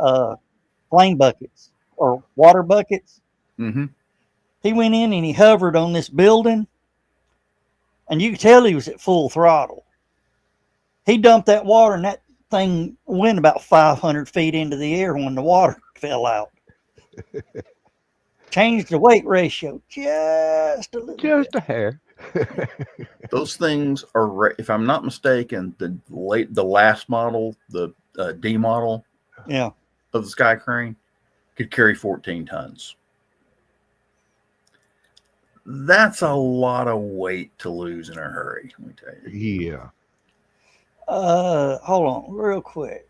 [SPEAKER 2] flame buckets or water buckets.
[SPEAKER 5] Mm-hmm.
[SPEAKER 2] He went in and he hovered on this building, and you could tell he was at full throttle. He dumped that water, and that thing went about 500 feet into the air when the water fell out. Changed the weight ratio just a little
[SPEAKER 3] Just
[SPEAKER 2] bit.
[SPEAKER 3] a hair.
[SPEAKER 5] Those things are, if I'm not mistaken, the last model, the D model
[SPEAKER 2] Yeah.
[SPEAKER 5] of the Sky Crane could carry 14 tons. That's a lot of weight to lose in a hurry, let me tell you.
[SPEAKER 3] Yeah.
[SPEAKER 2] Hold on real quick.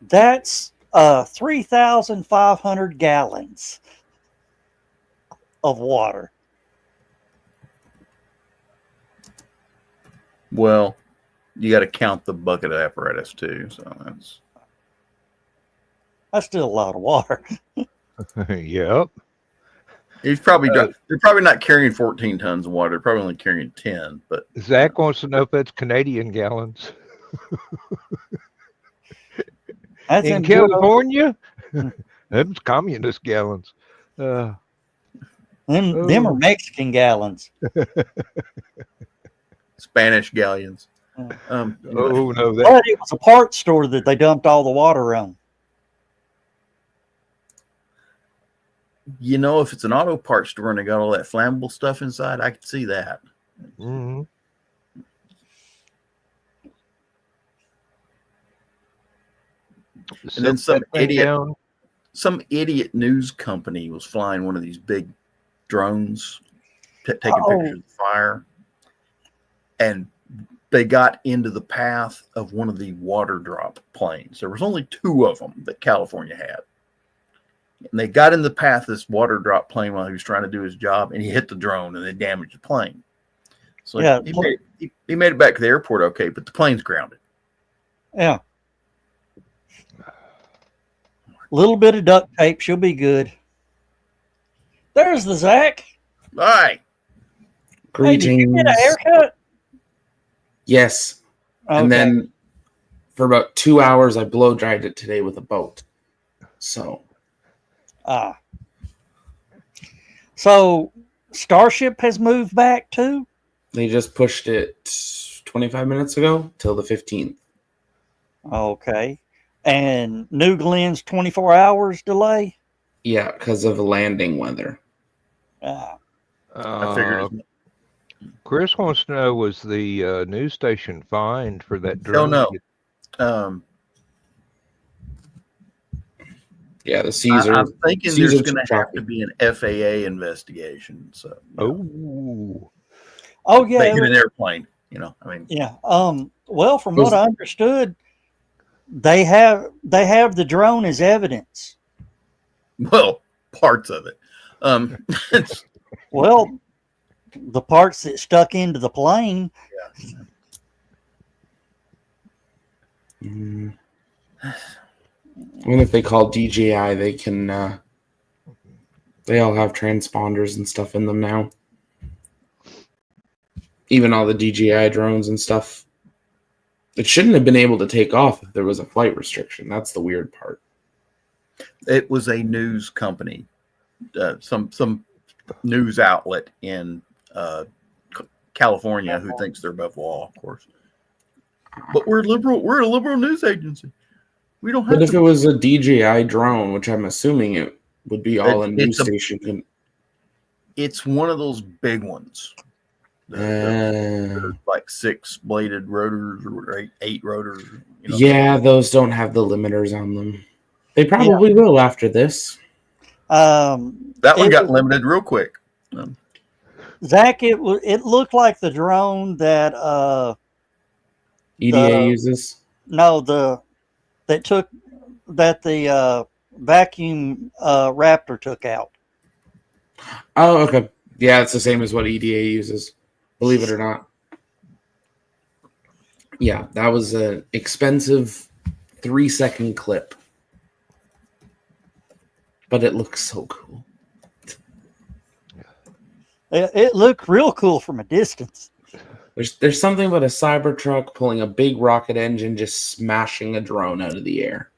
[SPEAKER 2] That's 3,500 gallons of water.
[SPEAKER 5] Well, you got to count the bucket apparatus too, so
[SPEAKER 2] That's still a lot of water.
[SPEAKER 3] Yep.
[SPEAKER 5] he's probably they're probably not carrying 14 tons of water. They're probably only carrying 10. But
[SPEAKER 3] Zach wants to know if that's Canadian gallons.
[SPEAKER 2] That's
[SPEAKER 3] in California? Them's communist gallons.
[SPEAKER 2] Them are Mexican gallons.
[SPEAKER 5] Spanish galleons.
[SPEAKER 3] Oh no,
[SPEAKER 2] But it was a parts store that they dumped all the water on.
[SPEAKER 5] You know, if it's an auto parts store and they got all that flammable stuff inside, I could see that.
[SPEAKER 3] Mm-hmm.
[SPEAKER 5] And then some idiot news company was flying one of these big drones, taking pictures of the fire, and they got into the path of one of the water drop planes. There was only 2 of them that California had. And they got in the path of this water drop plane while he was trying to do his job, and he hit the drone and they damaged the plane. So
[SPEAKER 2] yeah,
[SPEAKER 5] he made it back to the airport okay, but the plane's grounded.
[SPEAKER 2] Yeah. Little bit of duct tape, she'll be good. There's the Zach.
[SPEAKER 5] All right.
[SPEAKER 2] Greetings. Hey, did you get a haircut?
[SPEAKER 6] Yes. Okay. And then for about 2 hours, I blow dried it today with a boat. So.
[SPEAKER 2] So Starship has moved back too?
[SPEAKER 6] They just pushed it 25 minutes ago till the 15th.
[SPEAKER 2] Okay. And New Glen's 24 hours delay?
[SPEAKER 6] Yeah, because of landing weather.
[SPEAKER 5] I figured.
[SPEAKER 3] Chris wants to know, was the news station fined for that drone?
[SPEAKER 5] No.
[SPEAKER 6] Yeah, the Caesar.
[SPEAKER 5] I'm thinking there's going to have to be an FAA investigation. So.
[SPEAKER 2] Oh yeah.
[SPEAKER 5] Making an airplane, I mean.
[SPEAKER 2] Yeah. Well, from what I understood, they have the drone as evidence.
[SPEAKER 5] Well, parts of it.
[SPEAKER 2] Well, the parts that stuck into the plane.
[SPEAKER 6] Yeah. And if they call DJI, they can. They all have transponders and stuff in them now. Even all the DJI drones and stuff. It shouldn't have been able to take off if there was a flight restriction. That's the weird part.
[SPEAKER 5] It was a news company, some news outlet in California who thinks they're above law, of course. But we're liberal. We're a liberal news agency. We don't have.
[SPEAKER 6] But if it was a DJI drone, which I'm assuming it would be all in news station.
[SPEAKER 5] It's one of those big ones. Like 6-bladed rotors or 8 rotors.
[SPEAKER 6] Yeah, those don't have the limiters on them. They probably will after this.
[SPEAKER 5] That one got limited real quick.
[SPEAKER 2] Zach, it looked like the drone that
[SPEAKER 6] EDA uses.
[SPEAKER 2] No, the vacuum Raptor took out.
[SPEAKER 6] Oh, okay. Yeah, it's the same as what EDA uses, believe it or not. Yeah, that was an expensive 3-second clip. But it looks so cool.
[SPEAKER 2] It looked real cool from a distance.
[SPEAKER 6] There's something about a Cybertruck pulling a big rocket engine just smashing a drone out of the air.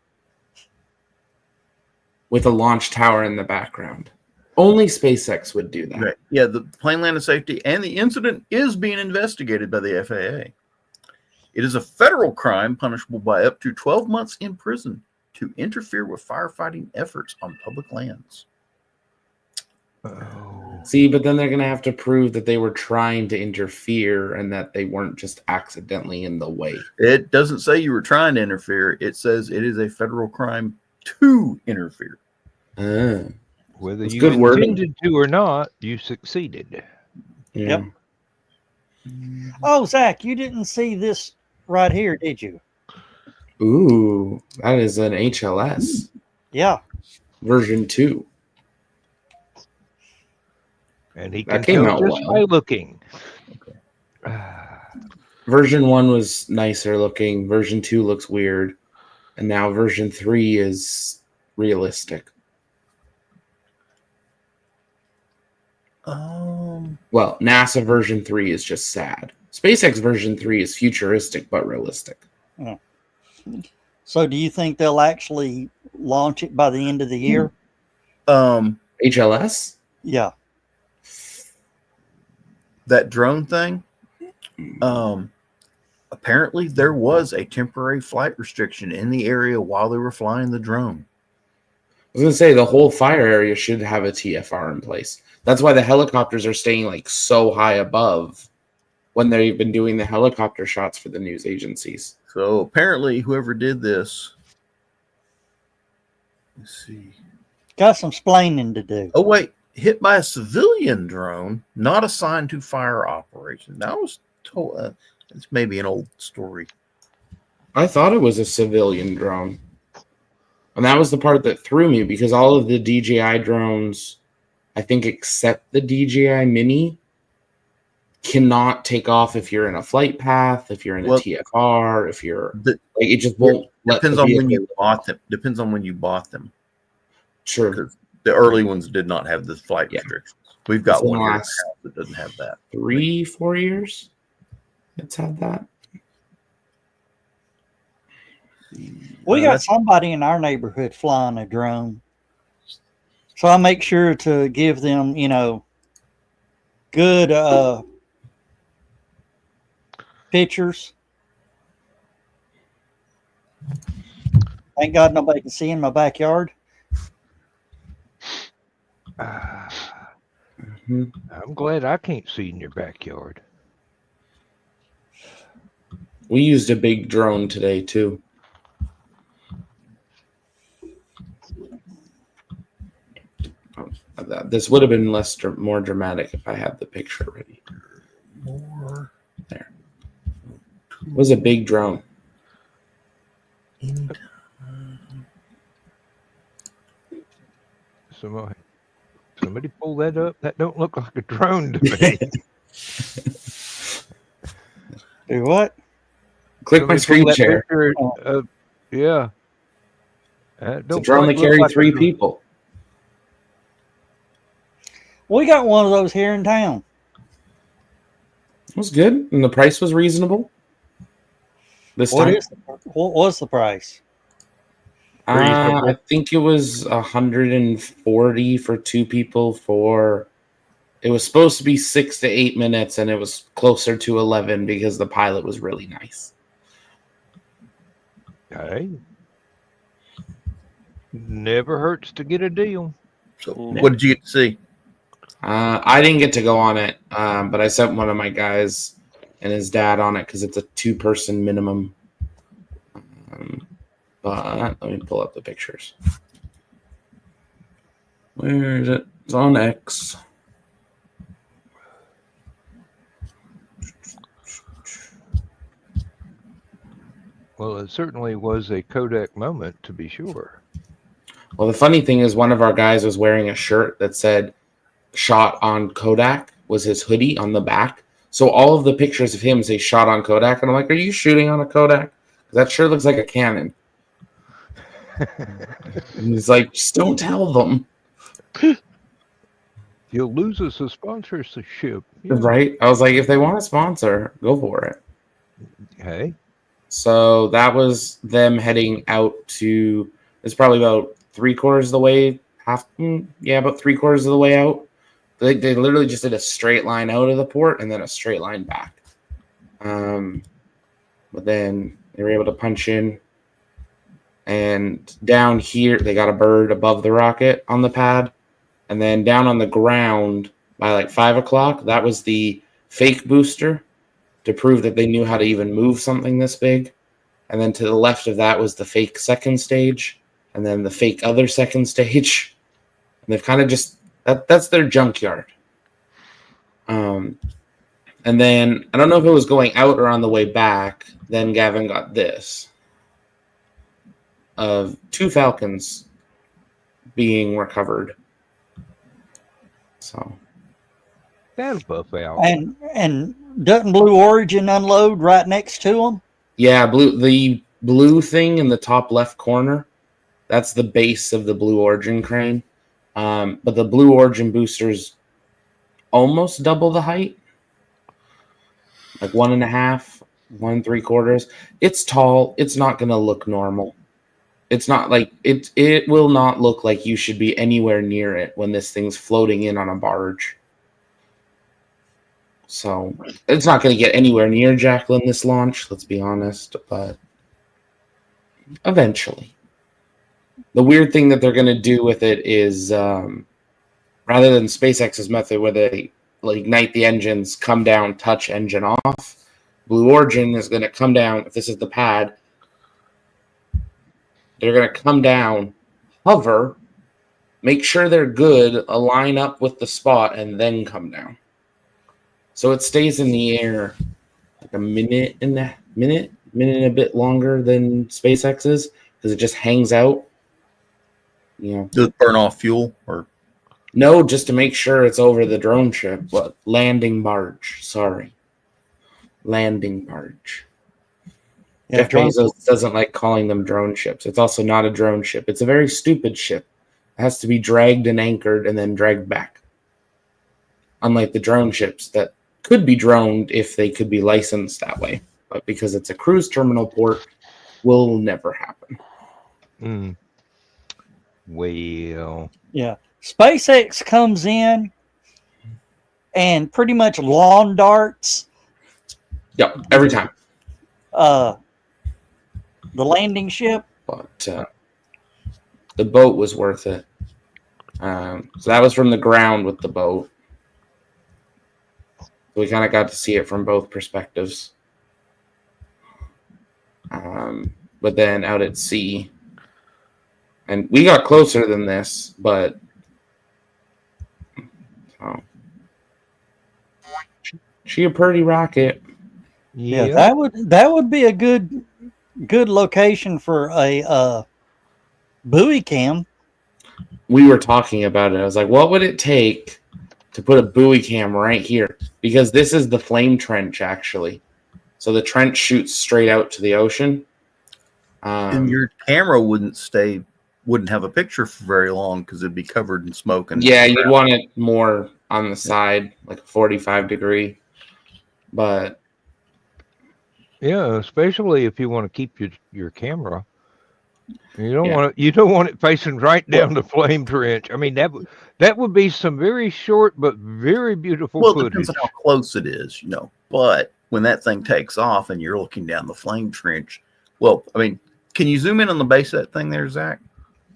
[SPEAKER 6] With a launch tower in the background. Only SpaceX would do that.
[SPEAKER 5] Right. Yeah, the plane landing safety and the incident is being investigated by the FAA. It is a federal crime punishable by up to 12 months in prison to interfere with firefighting efforts on public lands.
[SPEAKER 3] Oh.
[SPEAKER 6] See, but then they're going to have to prove that they were trying to interfere and that they weren't just accidentally in the way.
[SPEAKER 5] It doesn't say you were trying to interfere. It says it is a federal crime to interfere.
[SPEAKER 3] Whether
[SPEAKER 6] That's
[SPEAKER 3] you
[SPEAKER 6] good wording.
[SPEAKER 3] intended to or not, you succeeded.
[SPEAKER 6] Yeah.
[SPEAKER 2] Yep. Oh, Zach, you didn't see this right here, did you?
[SPEAKER 6] Ooh, that is an HLS.
[SPEAKER 2] Yeah.
[SPEAKER 6] Version 2.
[SPEAKER 3] And he
[SPEAKER 6] That
[SPEAKER 3] can
[SPEAKER 6] came
[SPEAKER 3] tell
[SPEAKER 6] out
[SPEAKER 3] just
[SPEAKER 6] well.
[SPEAKER 3] by looking.
[SPEAKER 6] Version 1 was nicer looking. Version 2 looks weird. And now version 3 is realistic. Well, NASA version 3 is just sad. SpaceX version 3 is futuristic but realistic.
[SPEAKER 2] Yeah. So do you think they'll actually launch it by the end of the year?
[SPEAKER 6] HLS?
[SPEAKER 2] Yeah.
[SPEAKER 5] That drone thing, apparently there was a temporary flight restriction in the area while they were flying the drone.
[SPEAKER 6] I was going to say the whole fire area should have a TFR in place. That's why the helicopters are staying like so high above when they've been doing the helicopter shots for the news agencies.
[SPEAKER 5] So apparently whoever did this, let's see.
[SPEAKER 2] Got some splaining to do.
[SPEAKER 5] Oh, wait. Hit by a civilian drone, not assigned to fire operation. That was told. It's maybe an old story.
[SPEAKER 6] I thought it was a civilian drone. And that was the part that threw me because all of the DJI drones, I think except the DJI Mini, cannot take off if you're in a flight path, if you're in a TFR, if you're it just won't.
[SPEAKER 5] Depends on when you bought them. Depends on when you bought them.
[SPEAKER 6] Sure.
[SPEAKER 5] The early ones did not have the flight restrictions. We've got one here that doesn't have that.
[SPEAKER 6] 3-4 years. It's had that.
[SPEAKER 2] We got somebody in our neighborhood flying a drone. So I make sure to give them, good pictures. Thank God nobody can see in my backyard.
[SPEAKER 3] I'm glad I can't see in your backyard.
[SPEAKER 6] We used a big drone today, too. This would have been more dramatic if I had the picture ready. There. It was a big drone.
[SPEAKER 3] Somebody pull that up. That don't look like a drone to me.
[SPEAKER 2] Do what?
[SPEAKER 6] Click my screen share.
[SPEAKER 3] Yeah.
[SPEAKER 6] It's a drone that carried 3 people.
[SPEAKER 2] We got one of those here in town.
[SPEAKER 6] It was good, and the price was reasonable.
[SPEAKER 2] What was the price?
[SPEAKER 6] I think it was 140 for 2 people. It was supposed to be 6 to 8 minutes, and it was closer to 11 because the pilot was really nice.
[SPEAKER 3] Hey, never hurts to get a deal.
[SPEAKER 5] So, what did you get to see?
[SPEAKER 6] I didn't get to go on it, but I sent one of my guys and his dad on it because it's a 2-person minimum. But let me pull up the pictures. Where is it? It's on X.
[SPEAKER 3] Well, it certainly was a Kodak moment, to be sure.
[SPEAKER 6] Well, the funny thing is, one of our guys was wearing a shirt that said "shot on Kodak" was his hoodie on the back. So all of the pictures of him say "shot on Kodak," and I'm like, "Are you shooting on a Kodak? That sure looks like a Canon." And he's like, "Just don't tell them."
[SPEAKER 3] You'll lose us a sponsorship. Yeah.
[SPEAKER 6] Right? I was like, if they want a sponsor, go for it.
[SPEAKER 3] Hey.
[SPEAKER 6] So that was them heading out to. It's probably about 3/4 of the way. About 3/4 of the way out. They literally just did a straight line out of the port and then a straight line back. But then they were able to punch in. And down here, they got a bird above the rocket on the pad. And then down on the ground by like 5 o'clock, that was the fake booster to prove that they knew how to even move something this big. And then to the left of that was the fake second stage. And then the fake other second stage. And they've kind of just, that's their junkyard. And then, I don't know if it was going out or on the way back, then Gavin got this. Of 2 Falcons being recovered. So
[SPEAKER 3] That'll buff out.
[SPEAKER 2] And doesn't Blue Origin unload right next to them?
[SPEAKER 6] Yeah, the blue thing in the top left corner, that's the base of the Blue Origin crane. But the Blue Origin boosters almost double the height. Like 1.5, 1.75. It's tall. It's not going to look normal. It's not like it will not look like you should be anywhere near it when this thing's floating in on a barge. So it's not going to get anywhere near Jacqueline this launch, let's be honest, but eventually. The weird thing that they're going to do with it is rather than SpaceX's method where they ignite the engines, come down, touch engine off, Blue Origin is going to come down, if this is the pad, they're going to come down, hover, make sure they're good, align up with the spot, and then come down. So it stays in the air like a minute and a bit longer than SpaceX's because it just hangs out.
[SPEAKER 5] Does it burn off fuel or?
[SPEAKER 6] No, just to make sure it's over the drone ship. What? Landing barge. Sorry. Landing barge.
[SPEAKER 2] Yeah,
[SPEAKER 6] Jeff Bezos doesn't like calling them drone ships. It's also not a drone ship. It's a very stupid ship. It has to be dragged and anchored and then dragged back. Unlike the drone ships that could be droned if they could be licensed that way. But because it's a cruise terminal port, will never happen.
[SPEAKER 3] Well.
[SPEAKER 2] Yeah. SpaceX comes in and pretty much lawn darts.
[SPEAKER 6] Yep, every time.
[SPEAKER 2] The landing ship.
[SPEAKER 6] But the boat was worth it. So that was from the ground with the boat. We kind of got to see it from both perspectives. But then out at sea. And we got closer than this, but she a pretty rocket.
[SPEAKER 2] Yeah, that would be a good location for a buoy cam.
[SPEAKER 6] We were talking about it. I was like, what would it take to put a buoy cam right here? Because this is the flame trench, actually. So the trench shoots straight out to the ocean.
[SPEAKER 5] And your camera wouldn't have a picture for very long because it'd be covered in smoke. And
[SPEAKER 6] yeah, you'd want it more on the side, like a 45 degree. But
[SPEAKER 3] yeah, especially if you want to keep your camera. You don't want it facing right down the flame trench. I mean, that would be some very short but very beautiful footage.
[SPEAKER 5] It depends on how close it is, But when that thing takes off and you're looking down the flame trench, well, I mean, can you zoom in on the base of that thing there, Zach?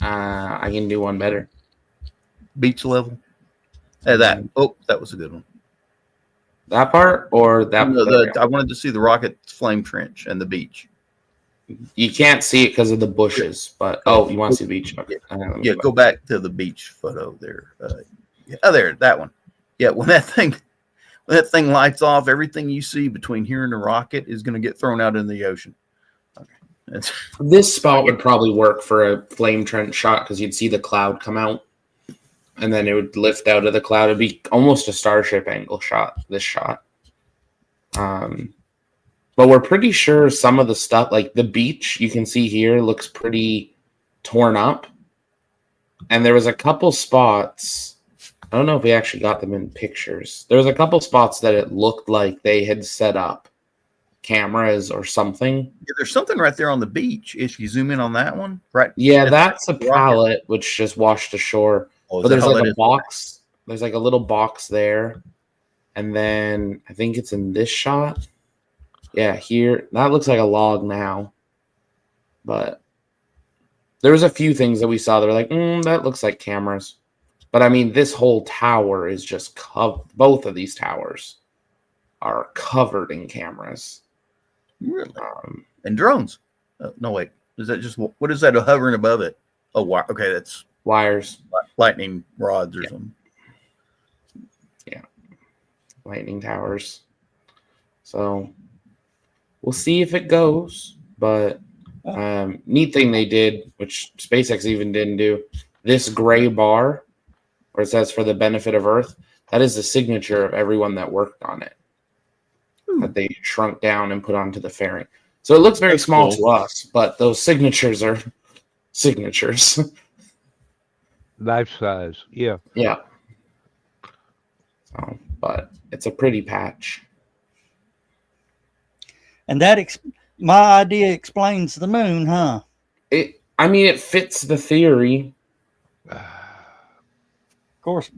[SPEAKER 6] I can do one better.
[SPEAKER 5] Beach level. That was a good one.
[SPEAKER 6] That part or that?
[SPEAKER 5] I wanted to see the rocket flame trench and the beach.
[SPEAKER 6] You can't see it because of the bushes, but you want to see the beach? Okay.
[SPEAKER 5] Yeah, go back to the beach photo there. There, that one. Yeah, when that thing lights off, everything you see between here and the rocket is going to get thrown out in the ocean. Okay.
[SPEAKER 6] This spot would probably work for a flame trench shot because you'd see the cloud come out, and then it would lift out of the cloud. It'd be almost a starship angle shot. This shot. But we're pretty sure some of the stuff, like the beach you can see here, looks pretty torn up. And there was a couple spots, I don't know if we actually got them in pictures. There was a couple spots that it looked like they had set up cameras or something.
[SPEAKER 5] Yeah, there's something right there on the beach. If you zoom in on that one, right?
[SPEAKER 6] Yeah, that's a pallet which just washed ashore. But there's like a box. There's like a little box there. And then I think it's in this shot. Yeah, here. That looks like a log now. But there was a few things that we saw that were like, that looks like cameras. But I mean, this whole tower is just covered. Both of these towers are covered in cameras.
[SPEAKER 5] Really? And drones. No, wait. Is that just, what is that hovering above it? Oh, okay, that's
[SPEAKER 6] wires.
[SPEAKER 5] Lightning rods or something.
[SPEAKER 6] Yeah. Lightning towers. So we'll see if it goes. But neat thing they did, which SpaceX even didn't do, this gray bar where it says for the benefit of Earth, that is the signature of everyone that worked on it. That they shrunk down and put onto the fairing. So it looks very small to us, but those signatures are signatures.
[SPEAKER 3] Life size, yeah.
[SPEAKER 6] Yeah. So, but it's a pretty patch.
[SPEAKER 2] And that my idea explains the moon, huh?
[SPEAKER 6] I mean, it fits the theory.
[SPEAKER 2] Of course,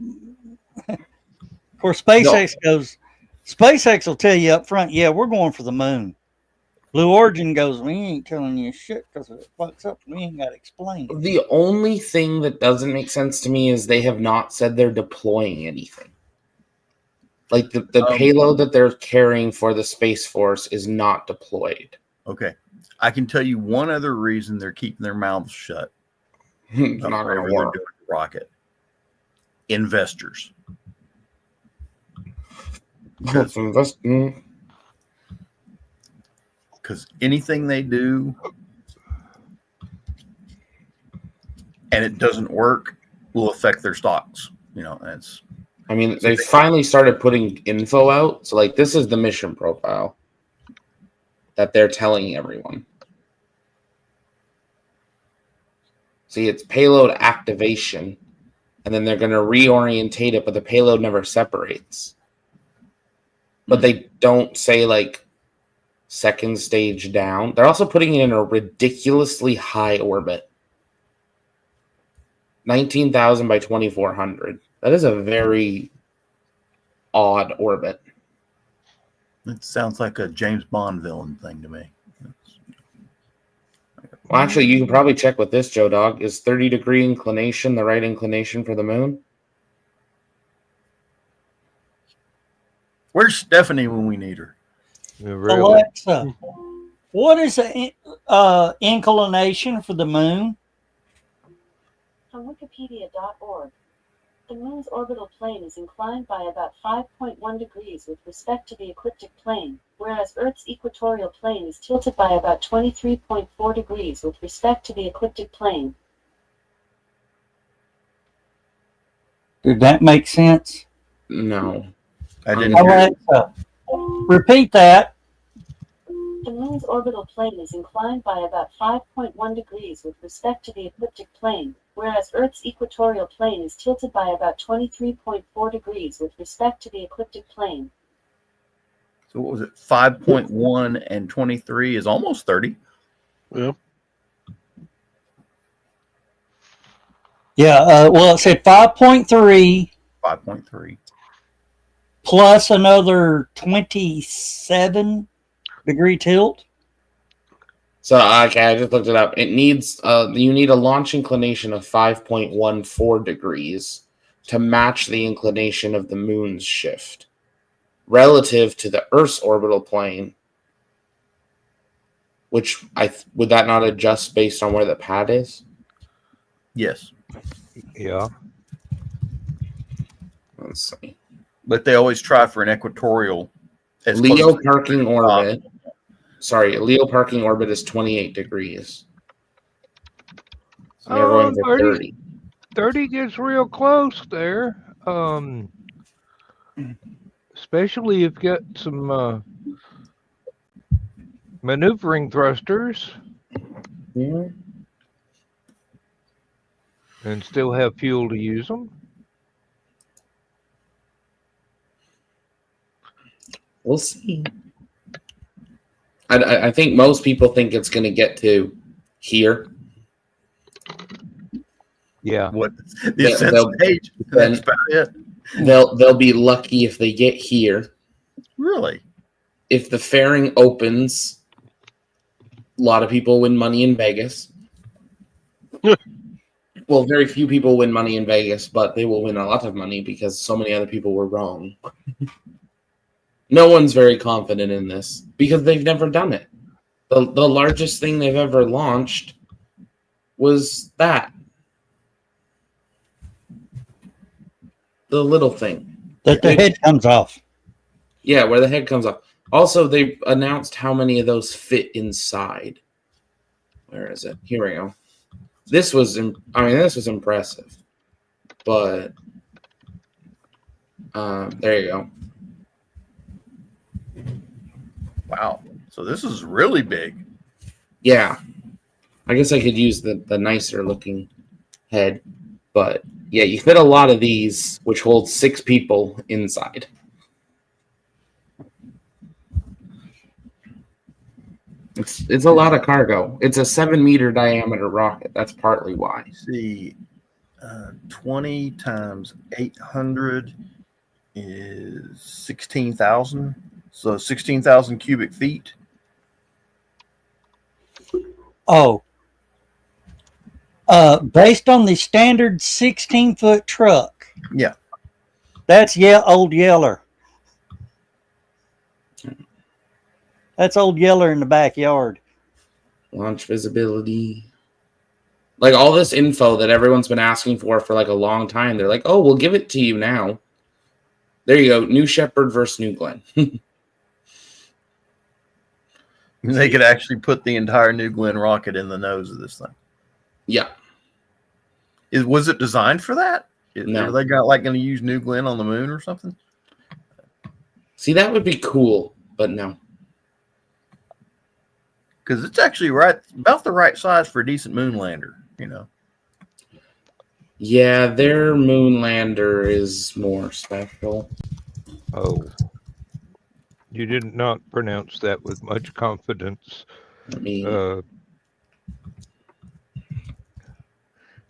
[SPEAKER 2] SpaceX will tell you up front, yeah, we're going for the moon. Blue Origin goes, we ain't telling you shit because if it fucks up, we ain't got to explain it.
[SPEAKER 6] The only thing that doesn't make sense to me is they have not said they're deploying anything. Like the payload that they're carrying for the Space Force is not deployed.
[SPEAKER 5] Okay. I can tell you one other reason they're keeping their mouths shut.
[SPEAKER 6] It's not going to work.
[SPEAKER 5] Rocket. Investors.
[SPEAKER 6] Because
[SPEAKER 5] anything they do and it doesn't work will affect their stocks.
[SPEAKER 6] They finally started putting info out. So like this is the mission profile that they're telling everyone. See, it's payload activation, and then they're going to reorientate it, but the payload never separates. But they don't say like second stage down. They're also putting it in a ridiculously high orbit. 19,000 by 2,400. That is a very odd orbit.
[SPEAKER 5] It sounds like a James Bond villain thing to me.
[SPEAKER 6] Well, actually, you can probably check with this, Joe Dog. Is 30-degree inclination the right inclination for the moon?
[SPEAKER 5] Where's Stephanie when we need her?
[SPEAKER 3] Yeah, really.
[SPEAKER 2] Alexa, what is the inclination for the moon?
[SPEAKER 7] From wikipedia.org, the moon's orbital plane is inclined by about 5.1 degrees with respect to the ecliptic plane, whereas Earth's equatorial plane is tilted by about 23.4 degrees with respect to the ecliptic plane.
[SPEAKER 2] Did that make sense?
[SPEAKER 6] No.
[SPEAKER 5] I didn't hear it.
[SPEAKER 2] Alexa, repeat that.
[SPEAKER 7] The moon's orbital plane is inclined by about 5.1 degrees with respect to the ecliptic plane, whereas Earth's equatorial plane is tilted by about 23.4 degrees with respect to the ecliptic plane.
[SPEAKER 5] So what was it? 5.1 and 23 is almost 30.
[SPEAKER 4] Yeah.
[SPEAKER 2] Yeah, well, it said 5.3
[SPEAKER 5] 5.3.
[SPEAKER 2] plus another 27-degree tilt.
[SPEAKER 6] So, okay, I just looked it up. It needs, you need a launch inclination of 5.14 degrees to match the inclination of the moon's shift relative to the Earth's orbital plane. which would that not adjust based on where the pad is?
[SPEAKER 5] Yes,
[SPEAKER 3] Yeah.
[SPEAKER 6] Let's see.
[SPEAKER 5] but they always try for an equatorial. As
[SPEAKER 6] Leo
[SPEAKER 5] close
[SPEAKER 6] parking orbit. Sorry, Leo parking orbit is 28 degrees. So everyone's at 30.
[SPEAKER 3] 30 gets real close there. Especially if you got some maneuvering thrusters
[SPEAKER 6] Yeah.
[SPEAKER 3] and still have fuel to use them.
[SPEAKER 6] We'll see. I think most people think it's going to get to here.
[SPEAKER 3] Yeah.
[SPEAKER 5] what the ascent
[SPEAKER 6] they'll-
[SPEAKER 5] stage.
[SPEAKER 6] then-
[SPEAKER 5] That's about it.
[SPEAKER 6] They'll be lucky if they get here.
[SPEAKER 5] Really?
[SPEAKER 6] If the fairing opens, a lot of people win money in Vegas. Well, very few people win money in Vegas, but they will win a lot of money because so many other people were wrong. No one's very confident in this because they've never done it. The largest thing they've ever launched was that. The little thing.
[SPEAKER 2] That the head comes off.
[SPEAKER 6] Yeah, where the head comes off. Also, they announced how many of those fit inside. Where is it? Here we go. This was impressive. But there you go.
[SPEAKER 5] Wow. So this is really big.
[SPEAKER 6] Yeah. I guess I could use the nicer looking head. But yeah, you fit a lot of these, which holds 6 people inside. It's a lot of cargo. It's a 7-meter diameter rocket. That's partly why.
[SPEAKER 5] See, 20 times 800 is 16,000. So 16,000 cubic feet.
[SPEAKER 2] Oh. Based on the standard 16-foot truck.
[SPEAKER 5] Yeah.
[SPEAKER 2] That's Old Yeller. That's Old Yeller in the backyard.
[SPEAKER 6] Launch visibility. Like all this info that everyone's been asking for like a long time. They're like, oh, we'll give it to you now. There you go. New Shepard versus New Glenn.
[SPEAKER 5] They could actually put the entire New Glenn rocket in the nose of this thing.
[SPEAKER 6] Yeah.
[SPEAKER 5] Was it designed for that?
[SPEAKER 6] No.
[SPEAKER 5] Are they going to use New Glenn on the moon or something?
[SPEAKER 6] See, that would be cool, but no.
[SPEAKER 5] Because it's actually about the right size for a decent moon lander, you know.
[SPEAKER 6] Yeah, their moon lander is more special.
[SPEAKER 3] Oh. You did not pronounce that with much confidence.
[SPEAKER 6] I mean,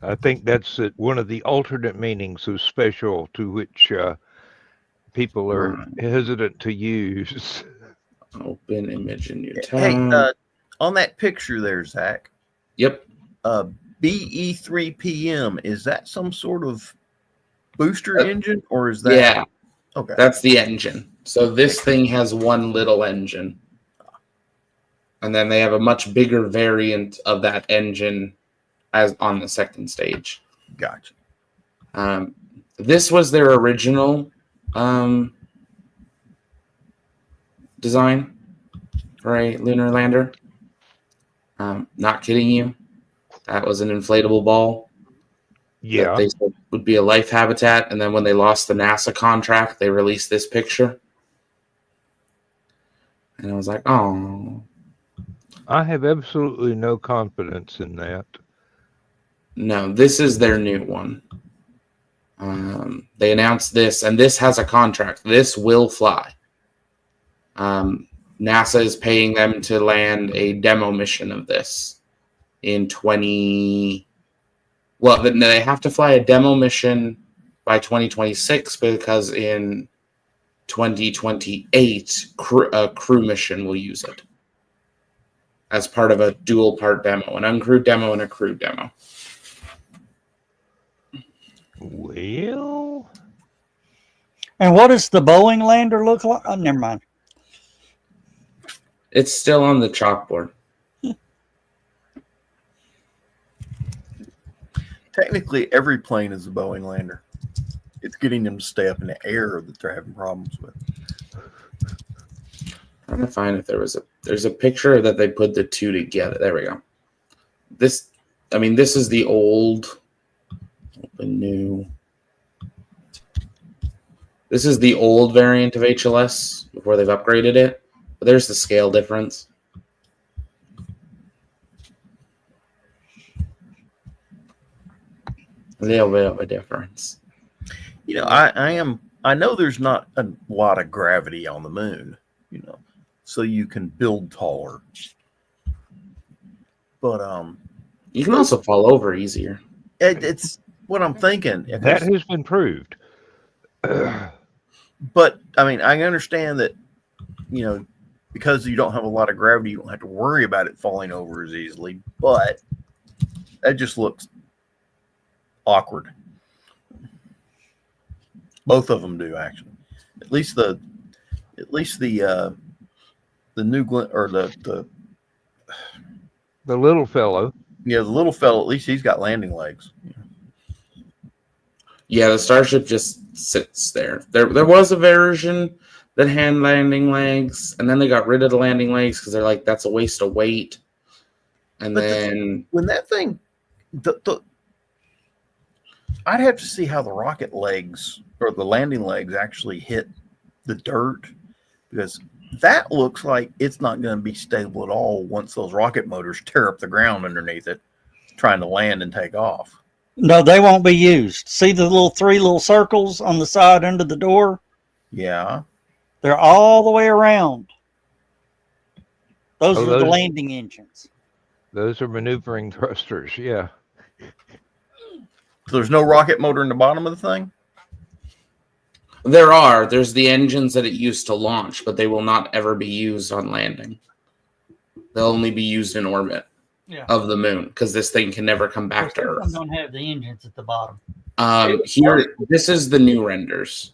[SPEAKER 3] I think that's one of the alternate meanings of special to which people are hesitant to use.
[SPEAKER 6] open image in your
[SPEAKER 5] Hey,
[SPEAKER 6] tab.
[SPEAKER 5] on that picture there, Zach.
[SPEAKER 6] Yep.
[SPEAKER 5] BE3PM, is that some sort of booster engine, or is that?
[SPEAKER 6] Yeah,
[SPEAKER 5] Okay.
[SPEAKER 6] that's the engine. So this thing has one little engine. And then they have a much bigger variant of that engine as on the second stage.
[SPEAKER 5] Gotcha.
[SPEAKER 6] This was their original design for a lunar lander. Not kidding you. That was an inflatable ball.
[SPEAKER 3] Yeah.
[SPEAKER 6] That they said would be a life habitat. And then when they lost the NASA contract, they released this picture. And I was like, oh.
[SPEAKER 3] I have absolutely no confidence in that.
[SPEAKER 6] No, this is their new one. They announced this, and this has a contract. This will fly. NASA is paying them to land a demo mission of this in 20. Well, they have to fly a demo mission by 2026 because in 2028, a crew mission will use it as part of a dual part demo, an uncrewed demo and a crewed demo.
[SPEAKER 3] Well,
[SPEAKER 2] And what does the Boeing lander look like? Oh, never mind.
[SPEAKER 6] It's still on the chalkboard.
[SPEAKER 5] Technically, every plane is a Boeing lander. It's getting them to stay up in the air that they're having problems with.
[SPEAKER 6] I'm trying to find if there's a picture that they put the two together. There we go. This is the old, open new. This is the old variant of HLS before they've upgraded it. But there's the scale difference. A little bit of a difference.
[SPEAKER 5] You know, I know there's not a lot of gravity on the moon, you know, so you can build taller. But
[SPEAKER 6] you can also fall over easier.
[SPEAKER 5] It's what I'm thinking.
[SPEAKER 3] That has been proved.
[SPEAKER 5] But I mean, I understand that, you know, because you don't have a lot of gravity, you don't have to worry about it falling over as easily. But that just looks awkward. Both of them do, actually. At least the new or the
[SPEAKER 3] little fellow.
[SPEAKER 5] Yeah, the little fellow. At least he's got landing legs.
[SPEAKER 6] Yeah, the Starship just sits there. There was a version that had landing legs, and then they got rid of the landing legs because they're like, that's a waste of weight. And
[SPEAKER 5] But
[SPEAKER 6] then
[SPEAKER 5] when that thing, I'd have to see how the rocket legs or the landing legs actually hit the dirt, because that looks like it's not going to be stable at all once those rocket motors tear up the ground underneath it, trying to land and take off.
[SPEAKER 2] No, they won't be used. See the three little circles on the side under the door?
[SPEAKER 5] Yeah.
[SPEAKER 2] They're all the way around. Those are the
[SPEAKER 3] those-
[SPEAKER 2] landing engines.
[SPEAKER 3] Those are maneuvering thrusters. Yeah.
[SPEAKER 5] So there's no rocket motor in the bottom of the thing?
[SPEAKER 6] there's the engines that it used to launch, but they will not ever be used on landing. They'll only be used in orbit of the moon, because this thing can never come back to Earth.
[SPEAKER 2] Don't have the engines at the bottom.
[SPEAKER 6] Here, this is the new renders.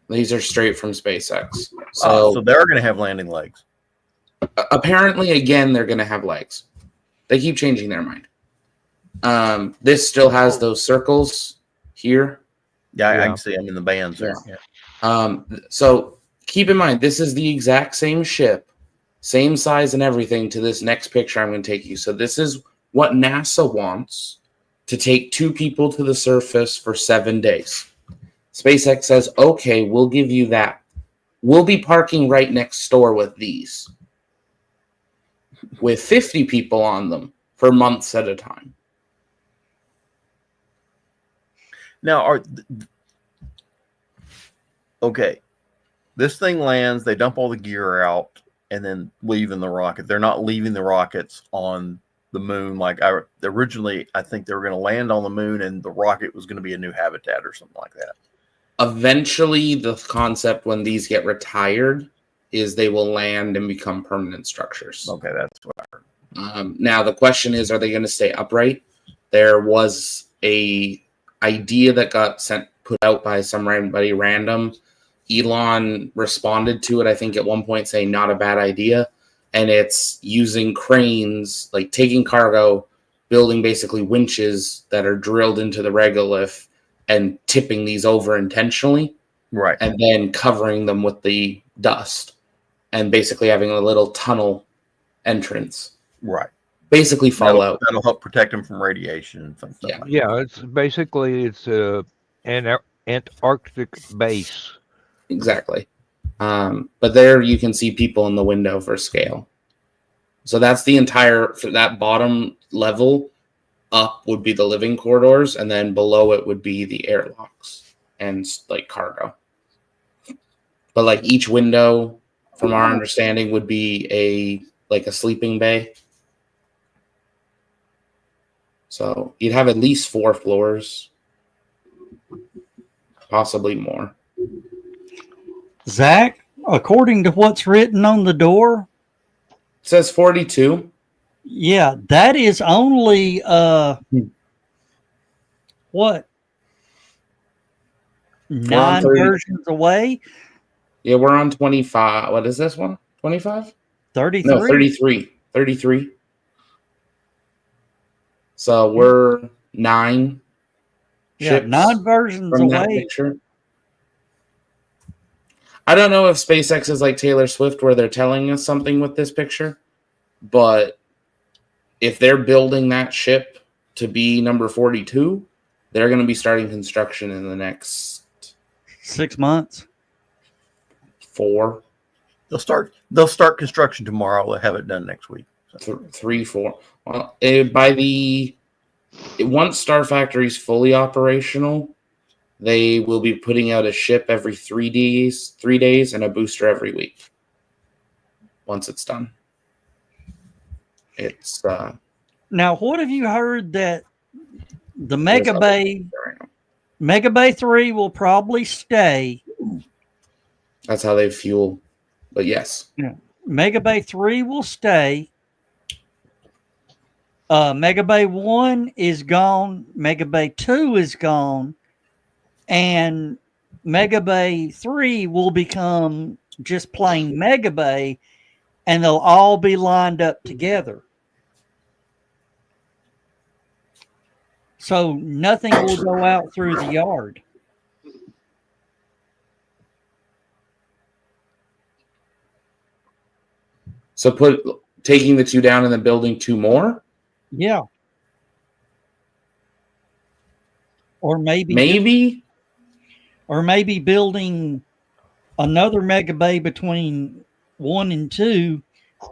[SPEAKER 6] These are straight from SpaceX.
[SPEAKER 5] So they're going to have landing legs.
[SPEAKER 6] Apparently, again, they're going to have legs. They keep changing their mind. This still has those circles here.
[SPEAKER 5] Yeah, I can see them in the bands there. Yeah.
[SPEAKER 6] So keep in mind, this is the exact same ship, same size and everything, to this next picture I'm going to take you. So this is what NASA wants, to take 2 people to the surface for 7 days. SpaceX says, okay, we'll give you that. We'll be parking right next door with these, with 50 people on them for months at a time.
[SPEAKER 5] Now, okay, this thing lands, they dump all the gear out, and then leave in the rocket. They're not leaving the rockets on the moon. Like originally, I think they were going to land on the moon, and the rocket was going to be a new habitat or something like that.
[SPEAKER 6] Eventually, the concept when these get retired is they will land and become permanent structures.
[SPEAKER 5] Okay, that's what I heard.
[SPEAKER 6] Now, the question is, are they going to stay upright? There was a idea that got put out by somebody random. Elon responded to it, I think, at one point, saying not a bad idea. And it's using cranes, like taking cargo, building basically winches that are drilled into the regolith and tipping these over intentionally.
[SPEAKER 5] Right.
[SPEAKER 6] And then covering them with the dust and basically having a little tunnel entrance.
[SPEAKER 5] Right.
[SPEAKER 6] Basically Fallout.
[SPEAKER 5] That'll help protect them from radiation and things like that.
[SPEAKER 3] Yeah, it's basically an Antarctic base.
[SPEAKER 6] Exactly. But there you can see people in the window for scale. So that's the entire, for that bottom level up would be the living corridors, and then below it would be the airlocks and like cargo. But like each window, from our understanding, would be a sleeping bay. So you'd have at least 4 floors, possibly more.
[SPEAKER 2] Zach, according to what's written on the door,
[SPEAKER 6] It says 42.
[SPEAKER 2] yeah, that is only what? 9
[SPEAKER 6] 30.
[SPEAKER 2] versions away?
[SPEAKER 6] Yeah, we're on 25. What is this one? 25?
[SPEAKER 2] 33?
[SPEAKER 6] No, 33. 33. So we're 9
[SPEAKER 2] Yeah,
[SPEAKER 6] ships
[SPEAKER 2] 9 versions
[SPEAKER 6] from that
[SPEAKER 2] away.
[SPEAKER 6] picture. I don't know if SpaceX is like Taylor Swift where they're telling us something with this picture, but if they're building that ship to be number 42, they're going to be starting construction in the next
[SPEAKER 2] 6 months.
[SPEAKER 6] 4.
[SPEAKER 5] They'll start construction tomorrow. They'll have it done next week.
[SPEAKER 6] 3, 4. Well, once Star Factory's fully operational, they will be putting out a ship every 3 days, and a booster every week. Once it's done, it's
[SPEAKER 2] Now, what have you heard that the Mega Bay 3 will probably stay?
[SPEAKER 6] That's how they fuel. But yes.
[SPEAKER 2] Yeah. Mega Bay 3 will stay. Mega Bay 1 is gone. Mega Bay 2 is gone. And Mega Bay 3 will become just plain Mega Bay, and they'll all be lined up together. So nothing will go out through the yard.
[SPEAKER 6] So taking the 2 down and then building 2 more?
[SPEAKER 2] Yeah. Or maybe building another Mega Bay between 1 and 2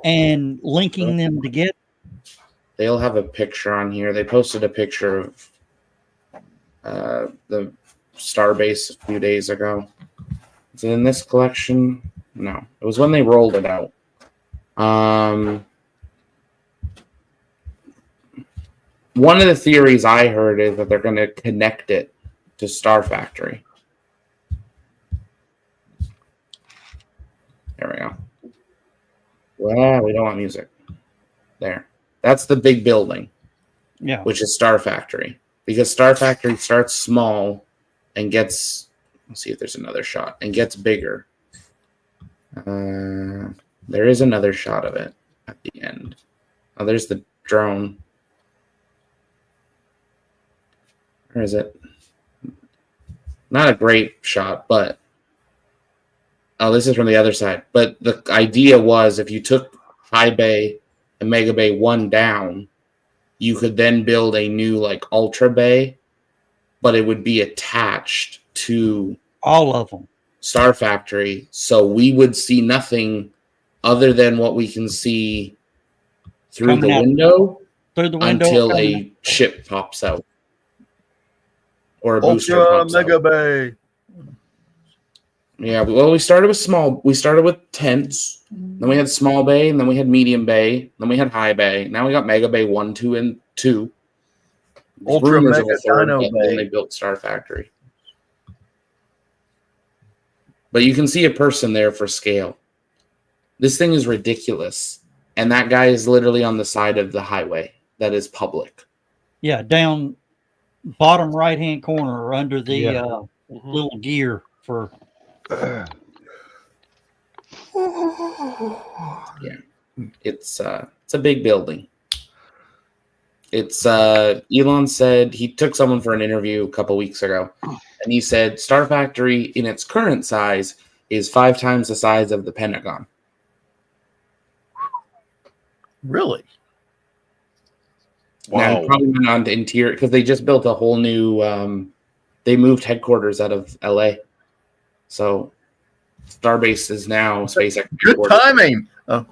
[SPEAKER 2] and linking them together.
[SPEAKER 6] They'll have a picture on here. They posted a picture of the Starbase a few days ago. Is it in this collection? No. It was when they rolled it out. One of the theories I heard is that they're going to connect it to Star Factory. There we go. Well, we don't want music. There. That's the big building.
[SPEAKER 2] Yeah.
[SPEAKER 6] Which is Star Factory. Because Star Factory starts small and gets, let's see if there's another shot, and gets bigger. There is another shot of it at the end. Oh, there's the drone. Where is it? Not a great shot, but oh, this is from the other side. But the idea was if you took High Bay and Mega Bay 1 down, you could then build a new like Ultra Bay, but it would be attached to
[SPEAKER 2] all of them.
[SPEAKER 6] Star Factory, so we would see nothing other than what we can see through the window until a ship pops out. Or a booster
[SPEAKER 5] Ultra Mega Bay.
[SPEAKER 6] Yeah, well, we started with small. We started with tents. Then we had small bay, and then we had medium bay. Then we had high bay. Now we got Mega Bay 1, 2, and 2.
[SPEAKER 5] Ultra Mega Dino Bay.
[SPEAKER 6] They built Star Factory, but you can see a person there for scale. This thing is ridiculous, and that guy is literally on the side of the highway that is public.
[SPEAKER 2] Yeah, down bottom right-hand corner or under the little gear for.
[SPEAKER 6] Yeah, it's a big building. It's Elon said he took someone for an interview a couple weeks ago, and he said Star Factory in its current size is 5 times the size of the Pentagon.
[SPEAKER 5] Really?
[SPEAKER 6] Wow. Now, probably went on to interior because they just built a whole new. They moved headquarters out of LA, so Starbase is now SpaceX.
[SPEAKER 5] Good timing. Oh.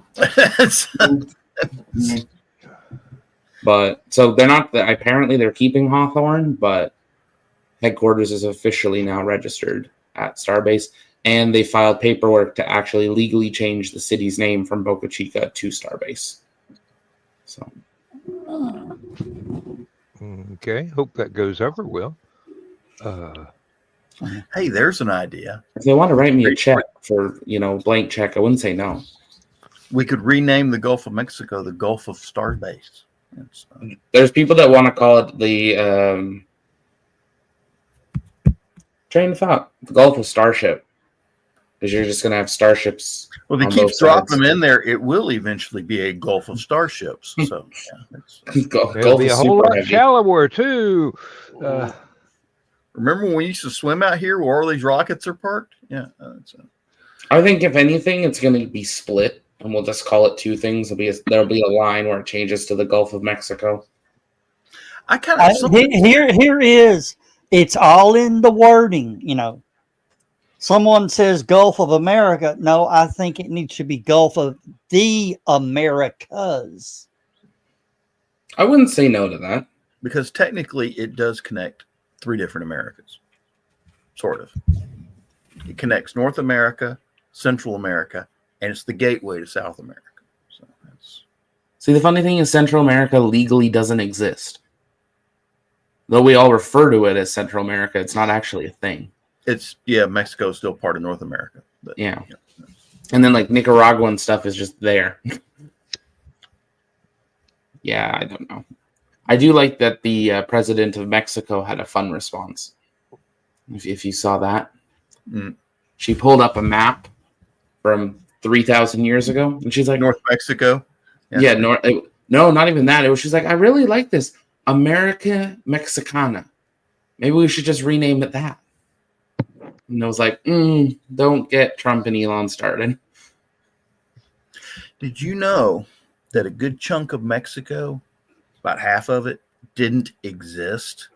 [SPEAKER 6] But so they're not. Apparently, they're keeping Hawthorne, but headquarters is officially now registered at Starbase, and they filed paperwork to actually legally change the city's name from Boca Chica to Starbase. So.
[SPEAKER 3] Okay, hope that goes over well.
[SPEAKER 5] Hey, there's an idea.
[SPEAKER 6] If they want to write me a check for, blank check, I wouldn't say no.
[SPEAKER 5] We could rename the Gulf of Mexico the Gulf of Starbase.
[SPEAKER 6] There's people that want to call it the train of thought, the Gulf of Starship, because you're just going to have starships.
[SPEAKER 5] Well, they keep dropping them in there. It will eventually be a Gulf of Starships. So,
[SPEAKER 3] It'll be a whole lot shallower too.
[SPEAKER 5] Remember when we used to swim out here where all these rockets are parked? Yeah.
[SPEAKER 6] I think if anything, it's going to be split, and we'll just call it two things. There'll be a line where it changes to the Gulf of Mexico.
[SPEAKER 5] I kind of
[SPEAKER 2] here is it's all in the wording. You know, someone says Gulf of America. No, I think it needs to be Gulf of the Americas.
[SPEAKER 6] I wouldn't say no to that.
[SPEAKER 5] Because technically it does connect 3 different Americas. Sort of. It connects North America, Central America, and it's the gateway to South America. So that's...
[SPEAKER 6] See, the funny thing is Central America legally doesn't exist. Though we all refer to it as Central America, it's not actually a thing.
[SPEAKER 5] Mexico is still part of North America. But,
[SPEAKER 6] yeah. And then like Nicaraguan stuff is just there. Yeah, I don't know. I do like that the president of Mexico had a fun response. If you saw that. She pulled up a map from 3,000 years ago, and she's like,
[SPEAKER 5] North Mexico?
[SPEAKER 6] Yeah, no, not even that. She's like, I really like this. America Mexicana. Maybe we should just rename it that. And I was like, don't get Trump and Elon started.
[SPEAKER 5] Did you know that a good chunk of Mexico, about half of it, didn't exist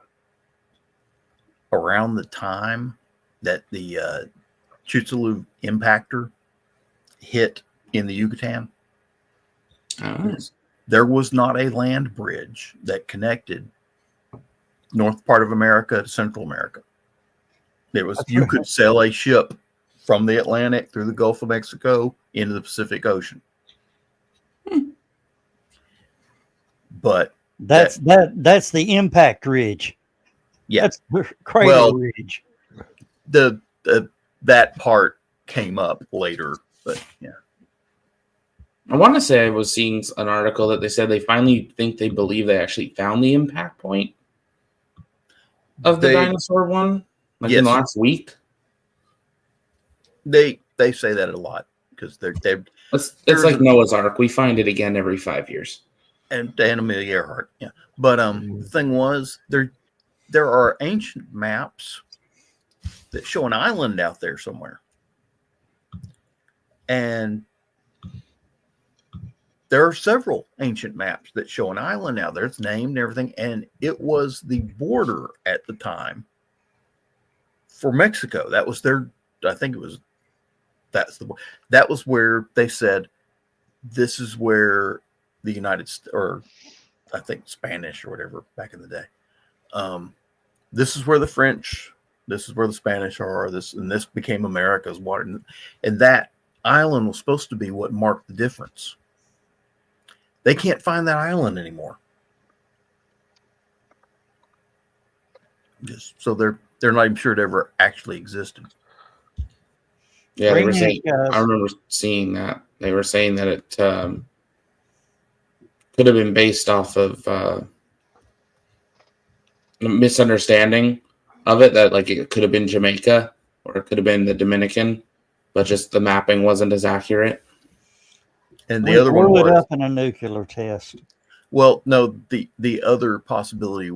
[SPEAKER 5] around the time that the Chicxulub impactor hit in the Yucatan? There was not a land bridge that connected north part of America to Central America. You could sail a ship from the Atlantic through the Gulf of Mexico into the Pacific Ocean. But
[SPEAKER 2] that's the impact ridge.
[SPEAKER 5] Yeah,
[SPEAKER 2] that's the cradle ridge.
[SPEAKER 5] That part came up later, but yeah.
[SPEAKER 6] I want to say I was seeing an article that they said they believe they actually found the impact point of the dinosaur one, like in the last week.
[SPEAKER 5] They say that a lot because
[SPEAKER 6] it's like Noah's Ark. We find it again every 5 years.
[SPEAKER 5] And Amelia Earhart, yeah. But the thing was, there are ancient maps that show an island out there somewhere, and there are several ancient maps that show an island out there. It's named and everything, and it was the border at the time for Mexico. That was that was where they said this is where the United States, or I think Spanish or whatever back in the day. This is where the French, this is where the Spanish are. This became America's water, and that island was supposed to be what marked the difference. They can't find that island anymore. So they're not even sure it ever actually existed.
[SPEAKER 6] Yeah, they were saying. I remember seeing that they were saying that it could have been based off of a misunderstanding of it, that like it could have been Jamaica or it could have been the Dominican, but just the mapping wasn't as accurate.
[SPEAKER 5] And the other one
[SPEAKER 2] blew it up in a nuclear test.
[SPEAKER 5] Well, no, the other possibility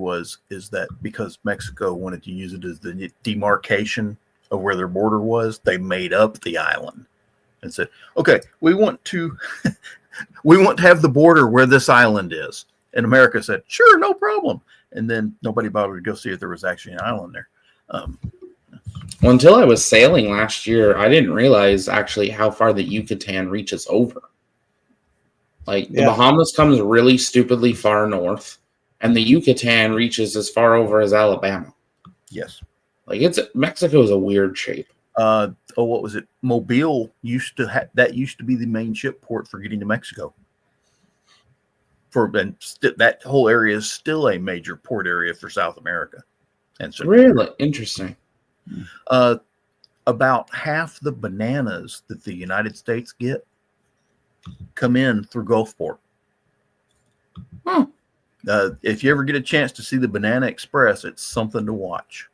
[SPEAKER 5] is that because Mexico wanted to use it as the demarcation of where their border was, they made up the island and said, okay, we want to have the border where this island is. And America said, sure, no problem. And then nobody bothered to go see if there was actually an island there.
[SPEAKER 6] Well, until I was sailing last year, I didn't realize actually how far the Yucatan reaches over. Like the Bahamas comes really stupidly far north, and the Yucatan reaches as far over as Alabama.
[SPEAKER 5] Yes.
[SPEAKER 6] Like Mexico is a weird shape.
[SPEAKER 5] What was it? Mobile used to be the main ship port for getting to Mexico. That whole area is still a major port area for South America. And so
[SPEAKER 6] really interesting.
[SPEAKER 5] About half the bananas that the United States get come in through Gulfport.
[SPEAKER 6] Huh.
[SPEAKER 5] If you ever get a chance to see the Banana Express, it's something to watch.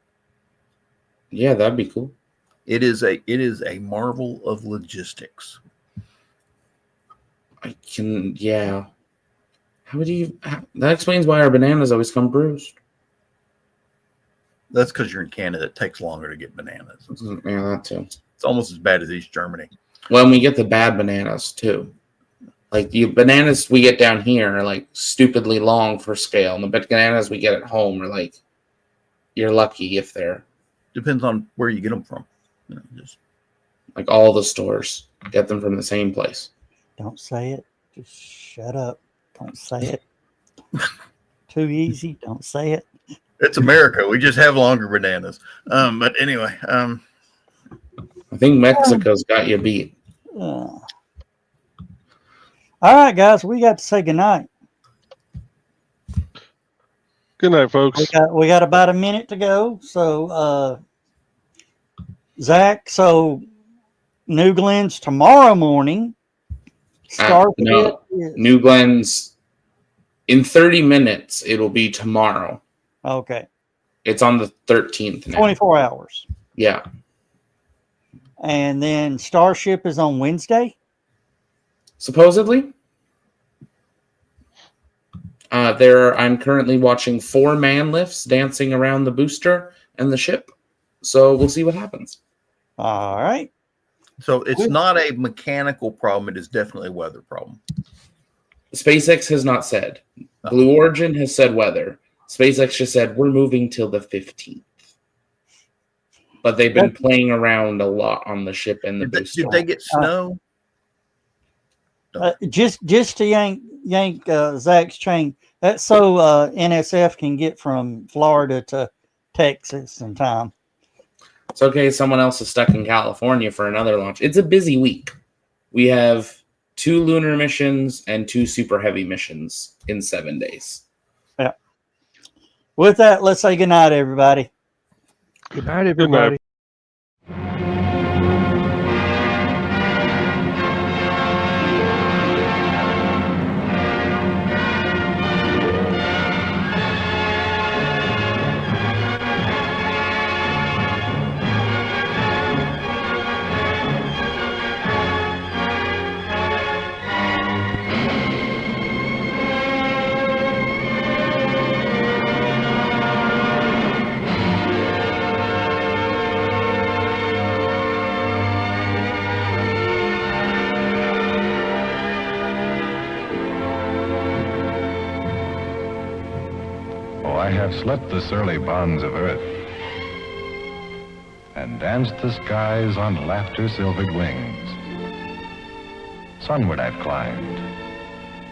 [SPEAKER 6] Yeah, that'd be cool.
[SPEAKER 5] It is a marvel of logistics.
[SPEAKER 6] That explains why our bananas always come bruised.
[SPEAKER 5] That's because you're in Canada. It takes longer to get bananas.
[SPEAKER 6] Yeah, that too.
[SPEAKER 5] It's almost as bad as East Germany.
[SPEAKER 6] Well, and we get the bad bananas too. Like the bananas we get down here are like stupidly long for scale, and the bananas we get at home are like, you're lucky if they're.
[SPEAKER 5] Depends on where you get them from. Just
[SPEAKER 6] like all the stores get them from the same place.
[SPEAKER 2] Don't say it. Just shut up. Don't say it. Too easy. Don't say it.
[SPEAKER 5] It's America. We just have longer bananas. But anyway,
[SPEAKER 6] I think Mexico's got you beat.
[SPEAKER 2] All right, guys, we got to say goodnight.
[SPEAKER 4] Good night, folks.
[SPEAKER 2] We got about a minute to go. So, Zach, so New Glen's tomorrow morning.
[SPEAKER 6] No, New Glen's in 30 minutes. It'll be tomorrow.
[SPEAKER 2] Okay.
[SPEAKER 6] It's on the 13th now.
[SPEAKER 2] 24 hours.
[SPEAKER 6] Yeah.
[SPEAKER 2] And then Starship is on Wednesday?
[SPEAKER 6] Supposedly. I'm currently watching 4 man lifts dancing around the booster and the ship. So we'll see what happens.
[SPEAKER 2] All right.
[SPEAKER 5] So it's not a mechanical problem. It is definitely a weather problem.
[SPEAKER 6] SpaceX has not said. Blue Origin has said weather. SpaceX just said we're moving till the 15th. But they've been playing around a lot on the ship and the booster.
[SPEAKER 5] Did they get snow?
[SPEAKER 2] Just to yank Zach's chain. That's so NSF can get from Florida to Texas in time.
[SPEAKER 6] It's okay. Someone else is stuck in California for another launch. It's a busy week. We have 2 lunar missions and 2 super heavy missions in 7 days.
[SPEAKER 2] Yeah. With that, let's say goodnight, everybody.
[SPEAKER 3] Good night, everybody.
[SPEAKER 8] I have slept the surly bonds of earth and danced the skies on laughter-silvered wings. Sunward I've climbed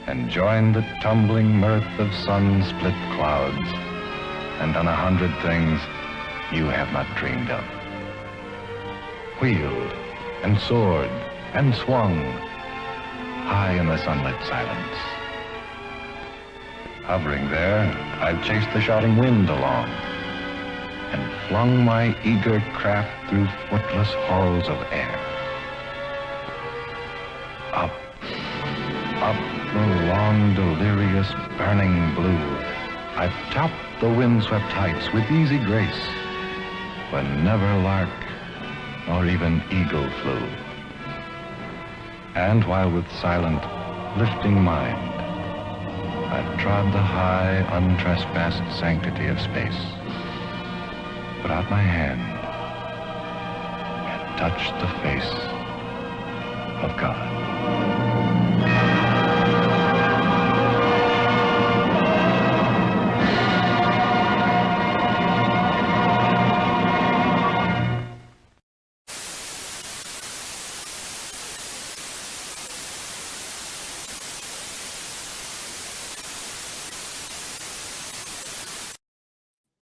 [SPEAKER 8] and joined the tumbling mirth of sun-split clouds and done 100 things you have not dreamed of. Wheeled and soared and swung high in the sunlit silence. Hovering there, I've chased the shouting wind along and flung my eager craft through footless halls of air. Up, up the long, delirious, burning blue, I've topped the windswept heights with easy grace, when never lark nor even eagle flew. And while with silent, lifting mind, I've trod the high, untrespassed sanctity of space, put out my hand and touched the face of God.